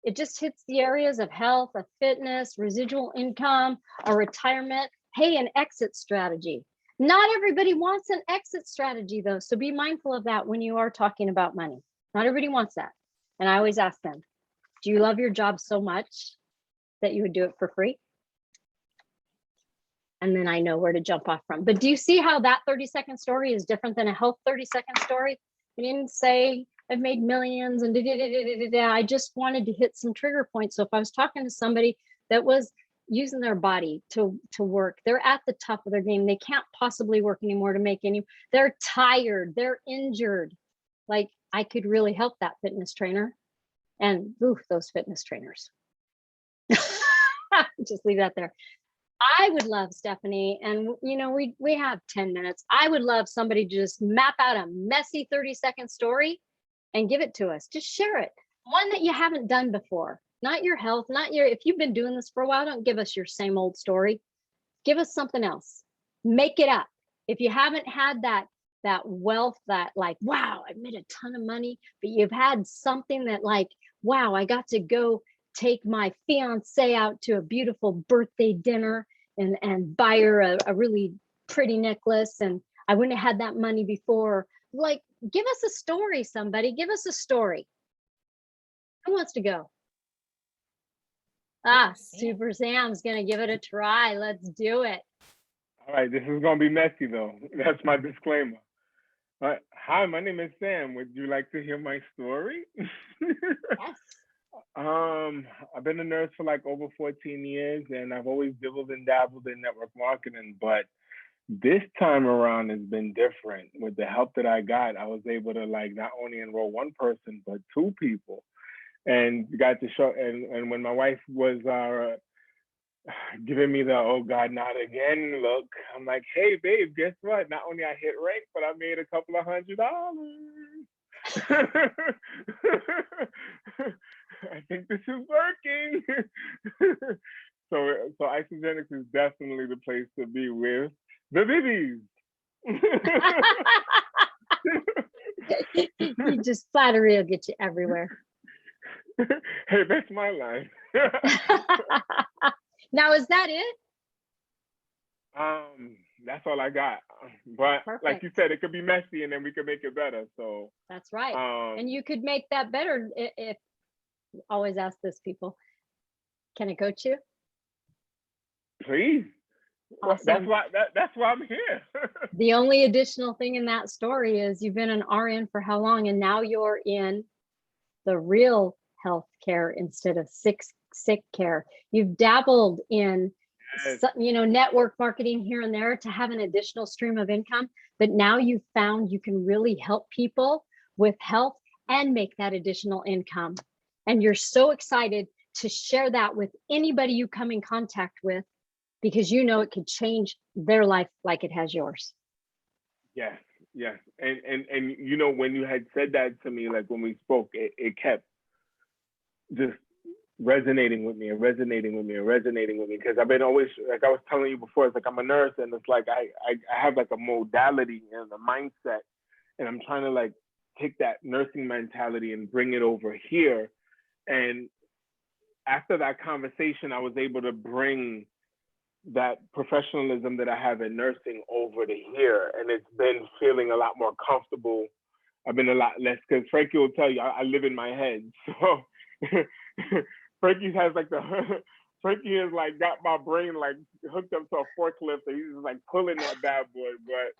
It just hits the areas of health, of fitness, residual income, a retirement, hey, an exit strategy. Not everybody wants an exit strategy though, so be mindful of that when you are talking about money. Not everybody wants that. And I always ask them, do you love your job so much that you would do it for free? And then I know where to jump off from. But do you see how that 30-second story is different than a health 30-second story? I didn't say I've made millions and I just wanted to hit some trigger points. So if I was talking to somebody that was using their body to work, they're at the top of their game, they can't possibly work anymore to make any, they're tired, they're injured. Like, I could really help that fitness trainer, and oof, those fitness trainers. Just leave that there. I would love, Stephanie, and you know, we have 10 minutes. I would love somebody to just map out a messy 30-second story and give it to us. Just share it. One that you haven't done before. Not your health, not your, if you've been doing this for a while, don't give us your same old story. Give us something else. Make it up. If you haven't had that wealth, that like, wow, I made a ton of money, but you've had something that like, wow, I got to go take my fiance out to a beautiful birthday dinner and buy her a really pretty necklace, and I wouldn't have had that money before. Like, give us a story, somebody. Give us a story. Who wants to go? Super Sam's gonna give it a try. Let's do it. All right, this is gonna be messy though. That's my disclaimer. All right. Hi, my name is Sam. Would you like to hear my story? Yes. I've been a nurse for like over 14 years, and I've always dabbled and dabbled in network marketing, but this time around has been different. With the help that I got, I was able to like not only enroll one person, but two people. And got to show, and when my wife was giving me the, oh God, not again look, I'm like, hey babe, guess what? Not only I hit rank, but I made a couple of $100. I think this is working. So Isagenix is definitely the place to be with the bibbies. You just flattery will get you everywhere. Hey, that's my line. Now, is that it? That's all I got. But like you Perfect. said, it could be messy, and then we could make it better. So That's right. um, And you could make that better if always ask this, people. Can I coach you? please. Awesome. That's why I'm here. The only additional thing in that story is you've been an RN for how long, and now you're in the real health care instead of sick care. You've dabbled in Yes. network marketing here and there to have an additional stream of income, but now you've found you can really help people with health and make that additional income. And you're so excited to share that with anybody you come in contact with, because you know it could change their life like it has yours. Yes, yes. And you know, when you had said that to me, like when we spoke, it kept just resonating with me, because I've been always, like I was telling you before, it's like I'm a nurse, and it's like I have like a modality and a mindset, and I'm trying to like take that nursing mentality and bring it over here. And after that conversation, I was able to bring that professionalism that I have in nursing over to here, and it's been feeling a lot more comfortable. I've been a lot less, because Frankie will tell you I live in my head. So Frankie has like Frankie has like got my brain like hooked up to a forklift, and he's just like pulling that bad boy. But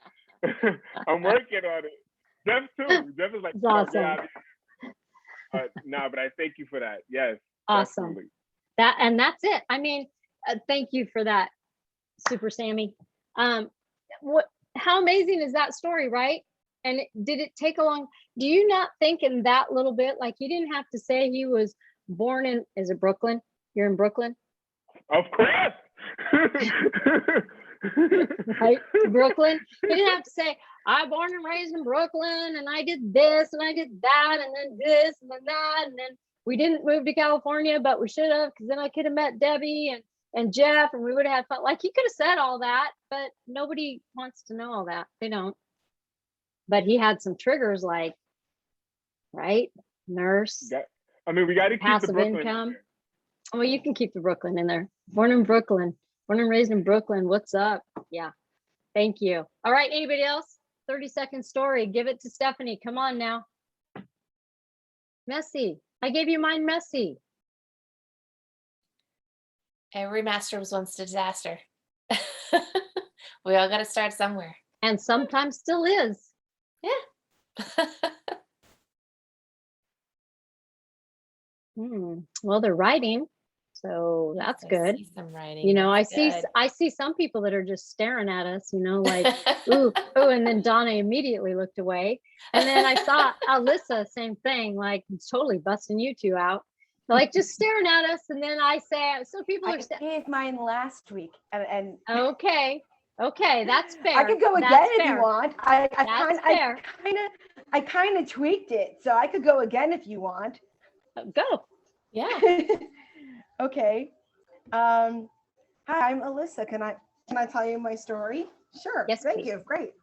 I'm working on it. Jeff too. Jeff is like, It's awesome. No, but I thank you for that. Yes. Awesome. Definitely. That's it. I mean, thank you for that, Super Sammy. How amazing is that story, right? And did it take a long, do you not think in that little bit, like you didn't have to say he was born in, is it Brooklyn? You're in Brooklyn? Of course. Right? Brooklyn. You didn't have to say, I born and raised in Brooklyn, and I did this and I did that, and then this and then that, and then we didn't move to California, but we should have, because then I could have met Debbie and Jeff, and we would have had fun. Like, you could have said all that, but nobody wants to know all that. They don't. But he had some triggers, like, right? Nurse. I mean, we got to keep the passive Brooklyn income. Well, you can keep the Brooklyn in there. Born in Brooklyn, born and raised in Brooklyn. What's up? Yeah. Thank you. All right. Anybody else? 30-second story. Give it to Stephanie. Come on now. Messy. I gave you mine messy. Every master was once a disaster. We all got to start somewhere. And sometimes still is. Yeah. Well, they're writing, so that's I good. see some writing. You know, That's I see some people that are just staring at us, you know, like, ooh, and then Donna immediately looked away. And then I saw Alyssa, same thing, like totally busting you two out. Like just staring at us. And then I say, so people are I gave mine last week, and okay, that's fair. I could go again That's if fair. you want. I kind of tweaked it, so I could go again if you want. Go. Yeah. Okay. Hi, I'm Alyssa. Can I tell you my story? Sure. Yes, Thank please. you. Great.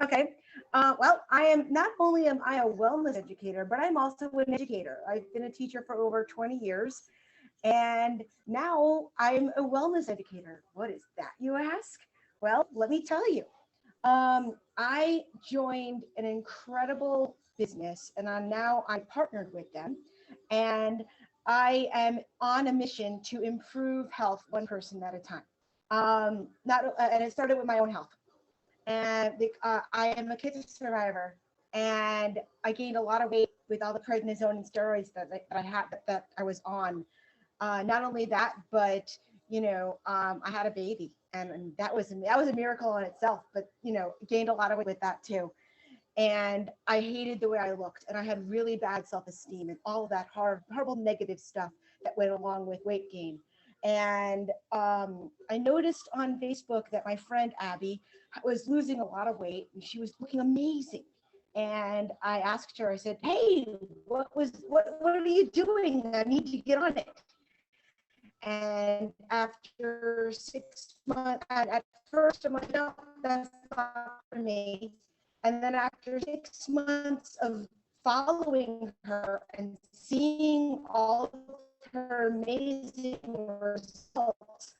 Okay. Well, I am not only am I a wellness educator, but I'm also an educator. I've been a teacher for over 20 years, and now I'm a wellness educator. What is that, you ask? Well, let me tell you. I joined an incredible business, and I partnered with them, and I am on a mission to improve health one person at a time. And it started with my own health. And I am a cancer survivor, and I gained a lot of weight with all the prednisone and steroids that I was on. Not only that, but I had a baby, and that was a miracle in itself. But gained a lot of weight with that too. And I hated the way I looked, and I had really bad self-esteem and all of that horrible negative stuff that went along with weight gain. And I noticed on Facebook that my friend Abby was losing a lot of weight, and she was looking amazing. And I asked her, I said, hey, what are you doing? I need to get on it. And after 6 months, at first I'm like, no, that's not for me. And then after 6 months of following her and seeing all of her amazing results,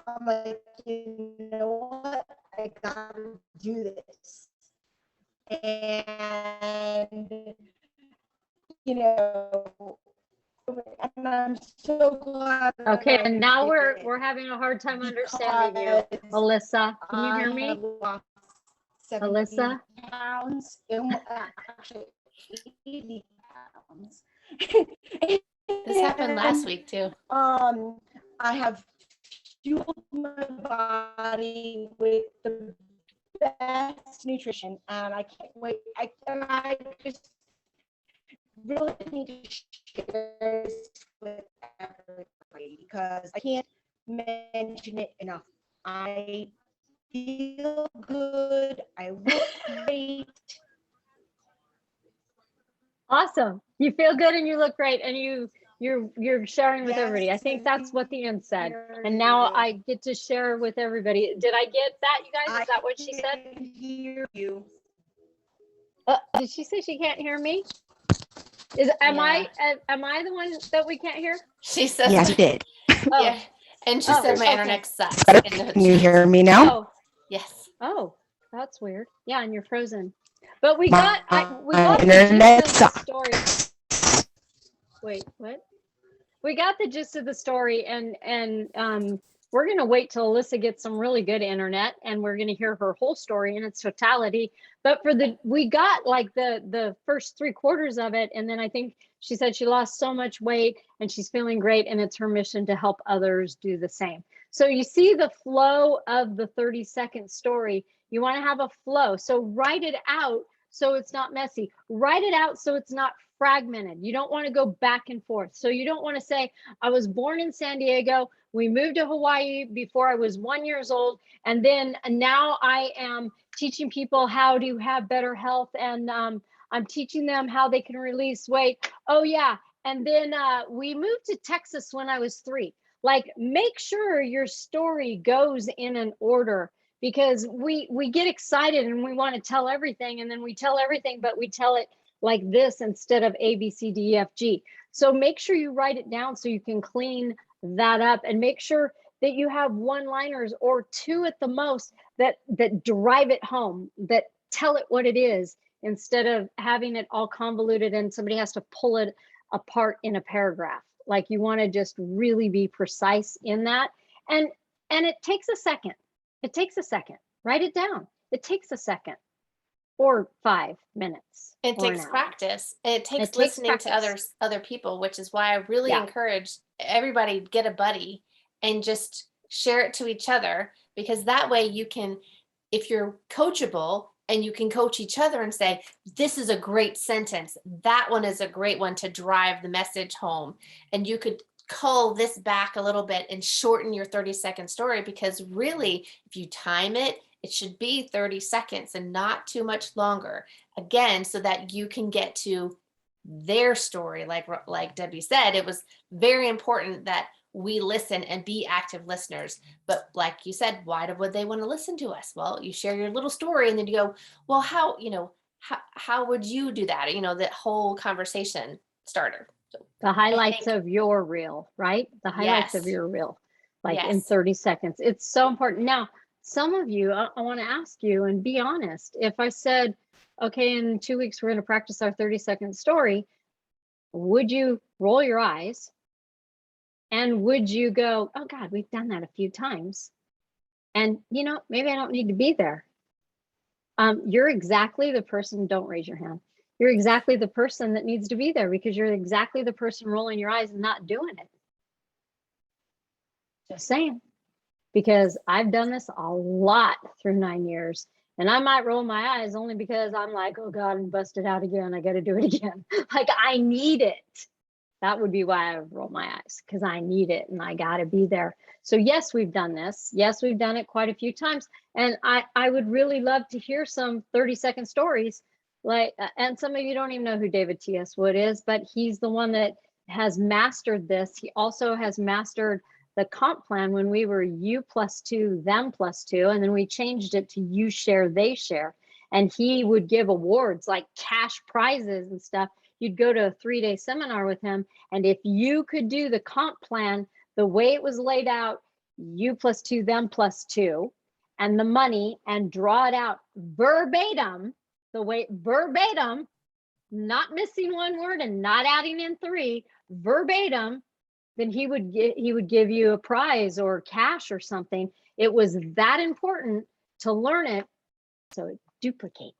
I'm like, you know what? I I gotta do this. And, you know, and I'm so glad. that Okay, I and now did it we're having a hard time understanding you. because Alyssa, can you hear I me? have lost 70 Alyssa? pounds, actually 80 pounds. This happened last And, week too. I have fueled my body with the best nutrition, and I can't wait. I just really need to share this with everybody because I can't mention it enough. I feel good. I look great. Awesome. You feel good and you look great and you're sharing with everybody. I Yes, think that's what the end said. very And now good. I get to share with everybody. Did I get that, you guys? Is that what she said? I can hear you. Did she say she can't hear me? Am I the one that we can't hear? She says, Yes, you did. Oh, yeah. And she Oh, said my okay. internet sucks. Better. in the Can you chat. hear me now? oh, Yes. oh, that's weird. Yeah, and you're frozen. But we My got the internet gist of the sucks. story. Wait, what? We got the gist of the story, and we're gonna wait till Alyssa gets some really good internet, and we're gonna hear her whole story in its totality. But we got like the first 3/4 of it, and then I think she said she lost so much weight and she's feeling great, and it's her mission to help others do the same. So you see the flow of the 30-second story. You want to have a flow, so write it out so it's not messy. Write it out so it's not fragmented. You don't want to go back and forth. So you don't want to say, I was born in San Diego. We moved to Hawaii before I was 1 year old. And then now I am teaching people how to have better health. And I'm teaching them how they can release weight. Oh yeah. And then we moved to Texas when I was 3. Like, make sure your story goes in an order, because we get excited and we want to tell everything, and then we tell everything, but we tell it like this instead of A, B, C, D, E, F, G. So make sure you write it down so you can clean that up, and make sure that you have one-liners or 2 at the most that drive it home, that tell it what it is, instead of having it all convoluted and somebody has to pull it apart in a paragraph. Like, you want to just really be precise in that. And it takes a second. It takes a second. Write it down. It takes a second or 5 minutes. It or an takes hour. practice. It takes takes listening to practice. other people, which is why I really Yeah. encourage everybody to get a buddy and just share it to each other, because that way you can, if you're coachable, and you can coach each other and say, this is a great sentence. That one is a great one to drive the message home. And you could cull this back a little bit and shorten your 30-second story, because really, if you time it, it should be 30 seconds and not too much longer. Again, so that you can get to their story. Like Debbie said, it was very important that we listen and be active listeners. But like you said, why would they want to listen to us? Well, you share your little story and then you go, well, how would you do that? That whole conversation starter. So the highlights of your reel, right? The highlights of Yes. your reel, like in Yes. 30 seconds. It's so important. Now, some of you, I want to ask you and be honest. If I said, okay, in 2 weeks, we're going to practice our 30-second story, would you roll your eyes? And would you go, oh God, we've done that a few times. And maybe I don't need to be there. You're exactly the person, don't raise your hand. You're exactly the person that needs to be there, because you're exactly the person rolling your eyes and not doing it. Just saying, because I've done this a lot through 9 years, and I might roll my eyes only because I'm like, oh God, I'm busted out again. I got to do it again. Like, I need it. That would be why I would roll my eyes, because I need it and I got to be there. So yes, we've done this. Yes, we've done it quite a few times. And I would really love to hear some 30-second stories. And some of you don't even know who David T.S. Wood is, but he's the one that has mastered this. He also has mastered the comp plan when we were you +2, them +2, and then we changed it to you share, they share. And he would give awards like cash prizes and stuff. You'd go to a 3-day seminar with him, and if you could do the comp plan the way it was laid out, you +2, them +2, and the money and draw it out verbatim, verbatim, not missing one word and not adding in 3, verbatim, then he would give you a prize or cash or something. It was that important to learn it, so it duplicates.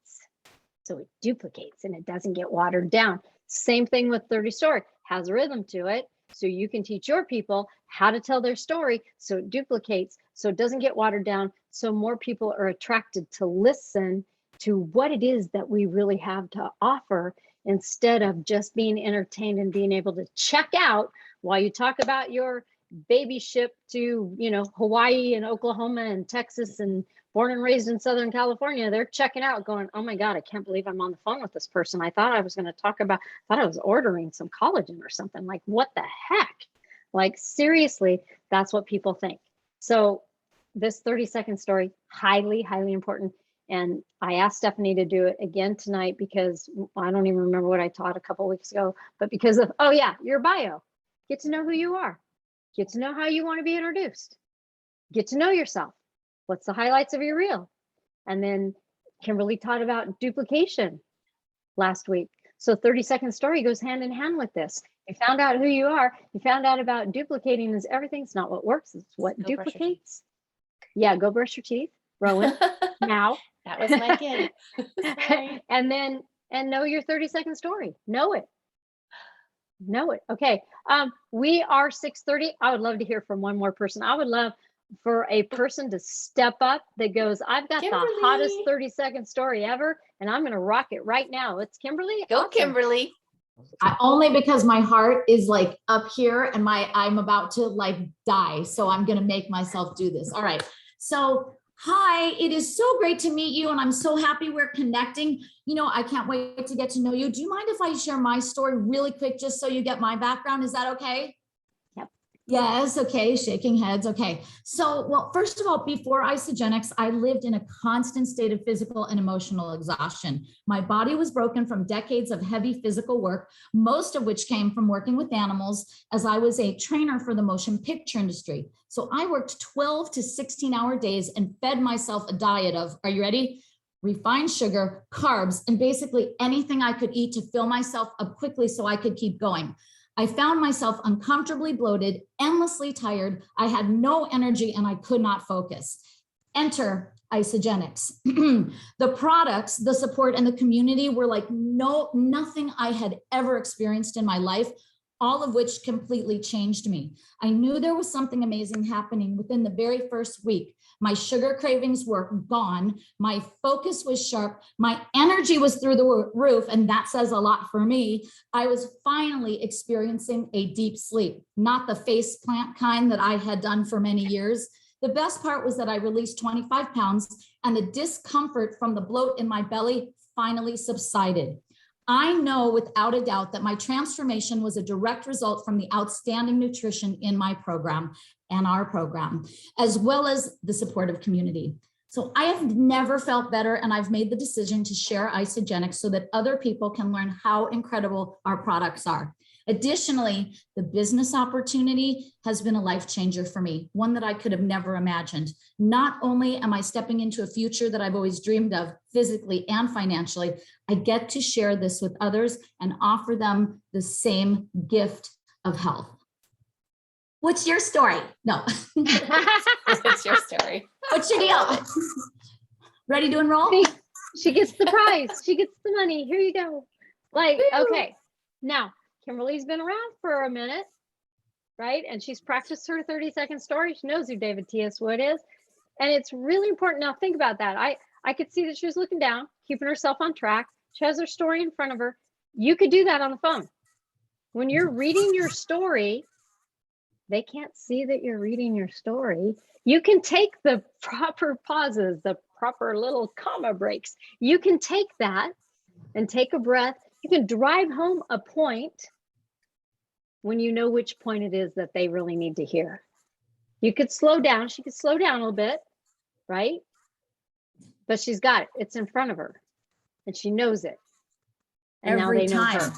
So it duplicates and it doesn't get watered down. Same thing with 30 story, has a rhythm to it. So you can teach your people how to tell their story so it duplicates, so it doesn't get watered down, so more people are attracted to listen to what it is that we really have to offer, instead of just being entertained and being able to check out while you talk about your baby ship to, Hawaii and Oklahoma and Texas and born and raised in Southern California. They're checking out going, oh my God, I can't believe I'm on the phone with this person. I thought I was going to talk about, I thought I was ordering some collagen or something. Like, what the heck? Like, seriously, that's what people think. So this 30-second story, highly, highly important. And I asked Stephanie to do it again tonight because I don't even remember what I taught a couple of weeks ago, but because of, oh yeah, your bio. Get to know who you are. Get to know how you want to be introduced. Get to know yourself. What's the highlights of your reel? And then Kimberly taught about duplication last week. So 30-second story goes hand in hand with this. You found out who you are. You found out about duplicating is everything's not what works. It's what Go brush your teeth. duplicates. Yeah, go brush your teeth. Rowan, now. That was my kid. Sorry. And know your 30-second story. Know it. Okay. We are 6:30. I would love to hear from one more person. I would love for a person to step up that goes, I've got Kimberly. the hottest 30-second story ever, and I'm going to rock it right now. It's Kimberly. Go, Awesome. Kimberly. Only because my heart is like up here and I'm about to like die. So I'm going to make myself do this. All right. So hi, it is so great to meet you. And I'm so happy we're connecting. I can't wait to get to know you. Do you mind if I share my story really quick, just so you get my background? Is that okay? Yep. Yes. Okay. Shaking heads. Okay. So, well, first of all, before Isagenix, I lived in a constant state of physical and emotional exhaustion. My body was broken from decades of heavy physical work, most of which came from working with animals, as I was a trainer for the motion picture industry. So I worked 12 to 16-hour days and fed myself a diet of, are you ready? Refined sugar, carbs, and basically anything I could eat to fill myself up quickly so I could keep going. I found myself uncomfortably bloated, endlessly tired. I had no energy and I could not focus. Enter Isagenix. The products, the support, and the community were like nothing I had ever experienced in my life, all of which completely changed me. I knew there was something amazing happening within the very first week. My sugar cravings were gone. My focus was sharp. My energy was through the roof, and that says a lot for me. I was finally experiencing a deep sleep, not the face plant kind that I had done for many years. The best part was that I released 25 pounds and the discomfort from the bloat in my belly finally subsided. I know without a doubt that my transformation was a direct result from the outstanding nutrition in my program and our program, as well as the supportive community. So I have never felt better, and I've made the decision to share Isagenix so that other people can learn how incredible our products are. Additionally, the business opportunity has been a life changer for me, one that I could have never imagined. Not only am I stepping into a future that I've always dreamed of physically and financially, I get to share this with others and offer them the same gift of health. What's your story? No. What's your story? What's your deal? Ready to enroll? She gets the prize. She gets the money. Here you go. Like, okay. Now, Kimberly's been around for a minute, right? And she's practiced her 30-second story. She knows who David T.S. Wood is. And it's really important. Now, think about that. I could see that she was looking down, keeping herself on track. She has her story in front of her. You could do that on the phone. When you're reading your story, they can't see that you're reading your story. You can take the proper pauses, the proper little comma breaks. You can take that and take a breath. You can drive home a point when you know which point it is that they really need to hear. You could slow down. She could slow down a little bit, right? But she's got it. It's in front of her and she knows it. And Every now they know time. her.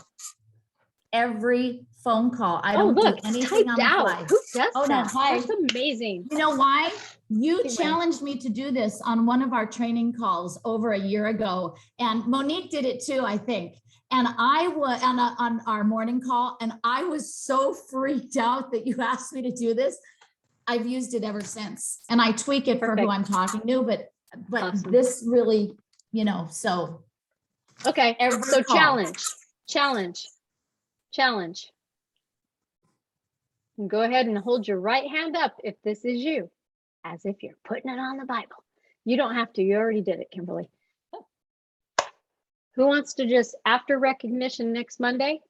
every phone call. I Oh, don't look, do it's anything on typed the out. fly. Who does Oh, no, that? hi. That's amazing. You know why? You Anyway. challenged me to do this on one of our training calls over a year ago, and Monique did it too, I think. And I was on our morning call, and I was so freaked out that you asked me to do this. I've used it ever since, and I tweak it for who Perfect. I'm talking to, but Awesome. this really, you know, so. Okay, Every so call. challenge. And go ahead and hold your right hand up if this is you, as if you're putting it on the Bible. You don't have to, you already did it, Kimberly. Who wants to just, after recognition next Monday,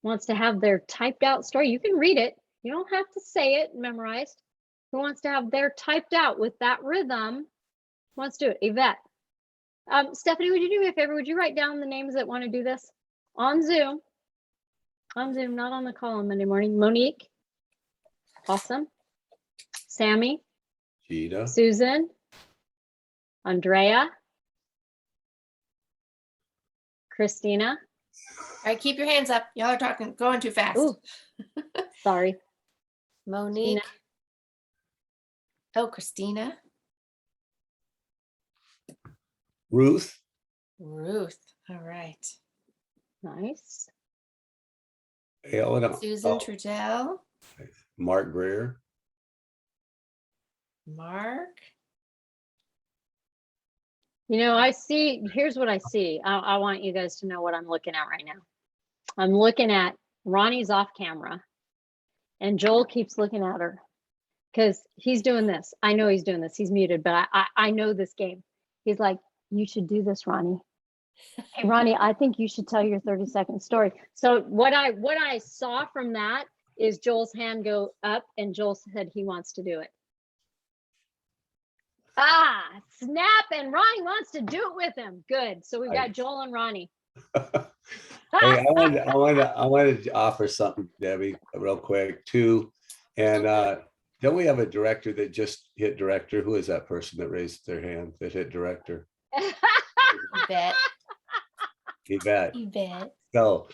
wants to have their typed out story? You can read it. You don't have to say it memorized. Who wants to have their typed out with that rhythm? Who wants to do it? Yvette. Stephanie, would you do me a favor? Would you write down the names that want to do this on Zoom? On Zoom, not on the call on Monday morning. Monique. Awesome. Sammy. Gina. Susan. Andrea. Christina. All right, keep your hands up. Y'all are talking, going too fast. Ooh. Sorry. Monique. Christina. Oh, Christina. Ruth. Ruth. All right. Nice. Susan Trudell. Mark Greer. Mark. You know, I see, here's what I see. I want you guys to know what I'm looking at right now. I'm looking at Ronnie's off camera, and Joel keeps looking at her because he's doing this. I know he's doing this. He's muted, but I know this game. He's like, you should do this, Ronnie. Hey, Ronnie, I think you should tell your 30-second story. So what I saw from that is Joel's hand go up, and Joel said he wants to do it. Ah, snap, and Ronnie wants to do it with him. Good. So we've got Joel and Ronnie. Hey, I wanted to offer something, Debbie, real quick too. And don't we have a director that just hit director? Who is that person that raised their hand that hit director? Yvette. Yvette. So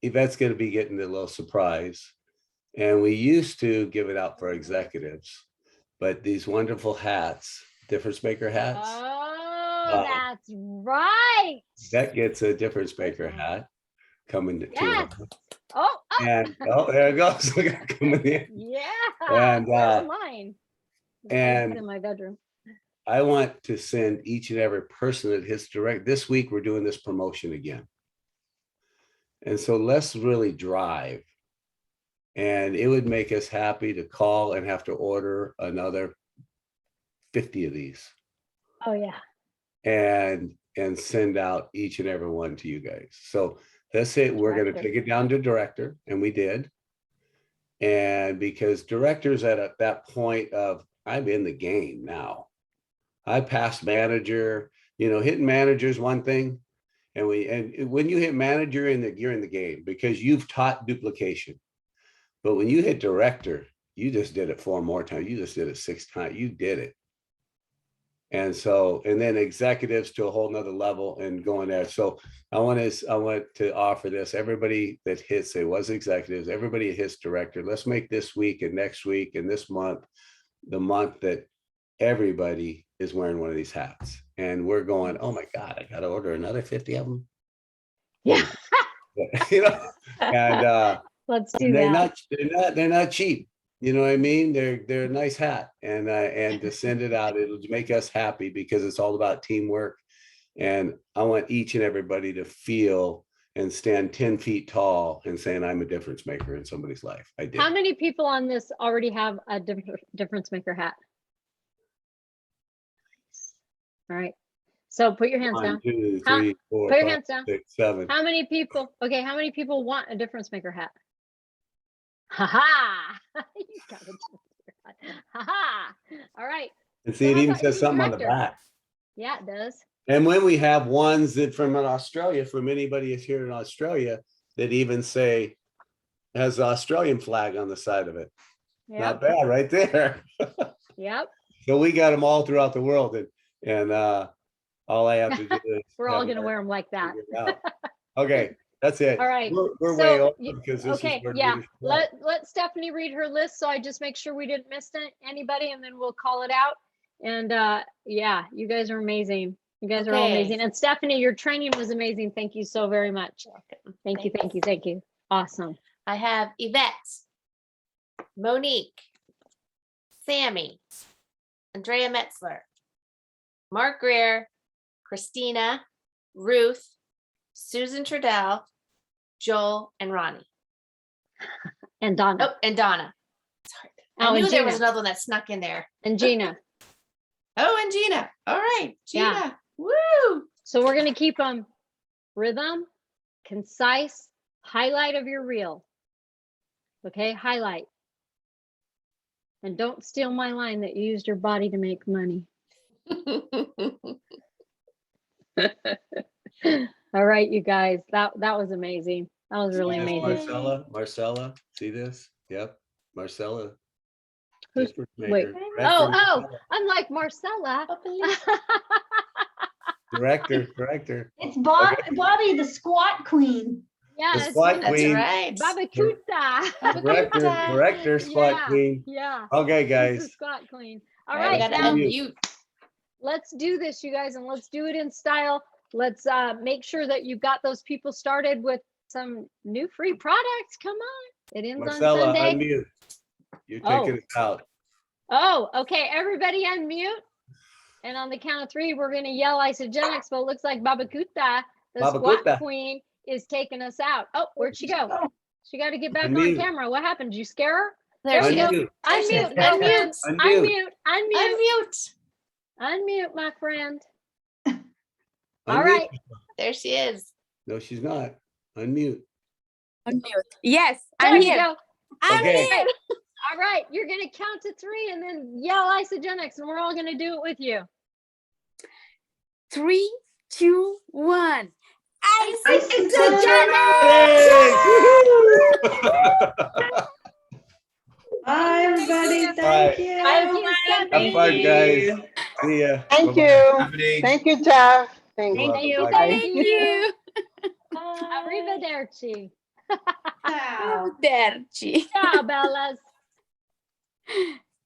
Yvette's going to be getting a little surprise. And we used to give it out for executives, but these wonderful hats, difference maker hats. Oh, that's right. That gets a difference maker hat coming to Yes. her. Oh, And there it goes. Coming in. yeah. And where's mine? and It's in my bedroom. I want to send each and every person that hits direct. This week, we're doing this promotion again. And so let's really drive. And it would make us happy to call and have to order another 50 of these. Oh, yeah. And send out each and every one to you guys. So that's it. We're going to take it down to director, and we did. And because director's at that point of, I'm in the game now. I passed manager, hitting manager is one thing. And when you hit manager, you're in the game because you've taught duplication. But when you hit director, you just did it 4 more times. You just did it 6 times. You did it. And so, and then executives to a whole nother level and going there. So I want to offer this. Everybody that hits, it was executives, everybody hits director. Let's make this week and next week and this month, the month that everybody is wearing one of these hats. And we're going, oh my God, I got to order another 50 of them. Yeah. And let's do and that. They're not cheap. You know what I mean? They're a nice hat, and to send it out, it'll make us happy because it's all about teamwork. And I want each and everybody to feel and stand 10 feet tall and saying, I'm a difference maker in somebody's life. I did. How many people on this already have a difference maker hat? All right. So put your hands 1, down. 2, 3, 4, put your 5, hands down. 6, 7. How many people? Okay, how many people want a difference maker hat? Ha ha! You got a difference maker hat. Ha ha! All right. And see, So it how even about says you, something on the director? back. Yeah, it does. And when we have ones that from Australia, from anybody is here in Australia, that even say has the Australian flag on the side of it. Yep. Not bad, right there. Yep. So we got them all throughout the world, and all I have to do is We're all gonna wear them like that. Okay, That's it. All right. We're So way over you- because this okay, is where yeah. we start. Let Stephanie read her list so I just make sure we didn't miss anybody, and then we'll call it out. And yeah, you guys are amazing. You guys are all Okay. amazing. And Stephanie, your training was amazing. Thank you so very much. Thank you, thank you, thank you. Awesome. I have Yvette, Monique, Sammy, Andrea Metzler, Mark Greer, Christina, Ruth, Susan Trudell, Joel, and Ronnie. And Donna. Oh, and Donna. Sorry. Oh, I knew and there Gina. was another one that snuck in there. And Gina. Oh, and Gina. All right, Gina. Yeah. Woo! So we're going to keep them rhythm, concise, highlight of your reel. Okay, highlight. And don't steal my line that you used your body to make money. All right, you guys, that was amazing. That was really Yes, amazing. Marcella, see this? Yep, Marcella. Who's- Difference wait. maker. Oh, I'm like Marcella. Director. It's Bobby, the squat queen. Yes, squat That's queen. right. Babakuta. Director, squat Yeah, queen. Yeah. Okay, She's the guys. squat queen. All All right, we right, gotta now unmute. let's do this, you guys, and let's do it in style. Let's make sure that you've got those people started with some new free products. Come on. It ends Marcella, on Sunday. unmute. You're Oh. taking it out. Oh, okay. Everybody unmute. And on the count of 3, we're going to yell Isagenix, but it looks like Babakuta, the squat Babakuta. queen, is taking us out. Oh, where'd she go? She got to get back on Unmute. camera. What happened? Did you scare her? There she is. Unmute. Unmute, Unmute. girlfriend. Unmute. Unmute. Unmute. Unmute, my friend. All Unmute. right. There she is. No, she's not. Unmute. Yes, There I'm you here. go. I'm Okay. here. All right. You're going to count to 3 and then yell Isagenix, and we're all going to do it with you. 3, 2, 1. Bye, everybody. Bye. Thank you. Thank you, Have Stephanie. fun, guys. See ya. Thank Bye-bye. you. Thank you, Jeff. Thank you. Thank you. Bye. Thank Thank you. you. Arrivederci. Ciao. Derci. Ciao, Bellas.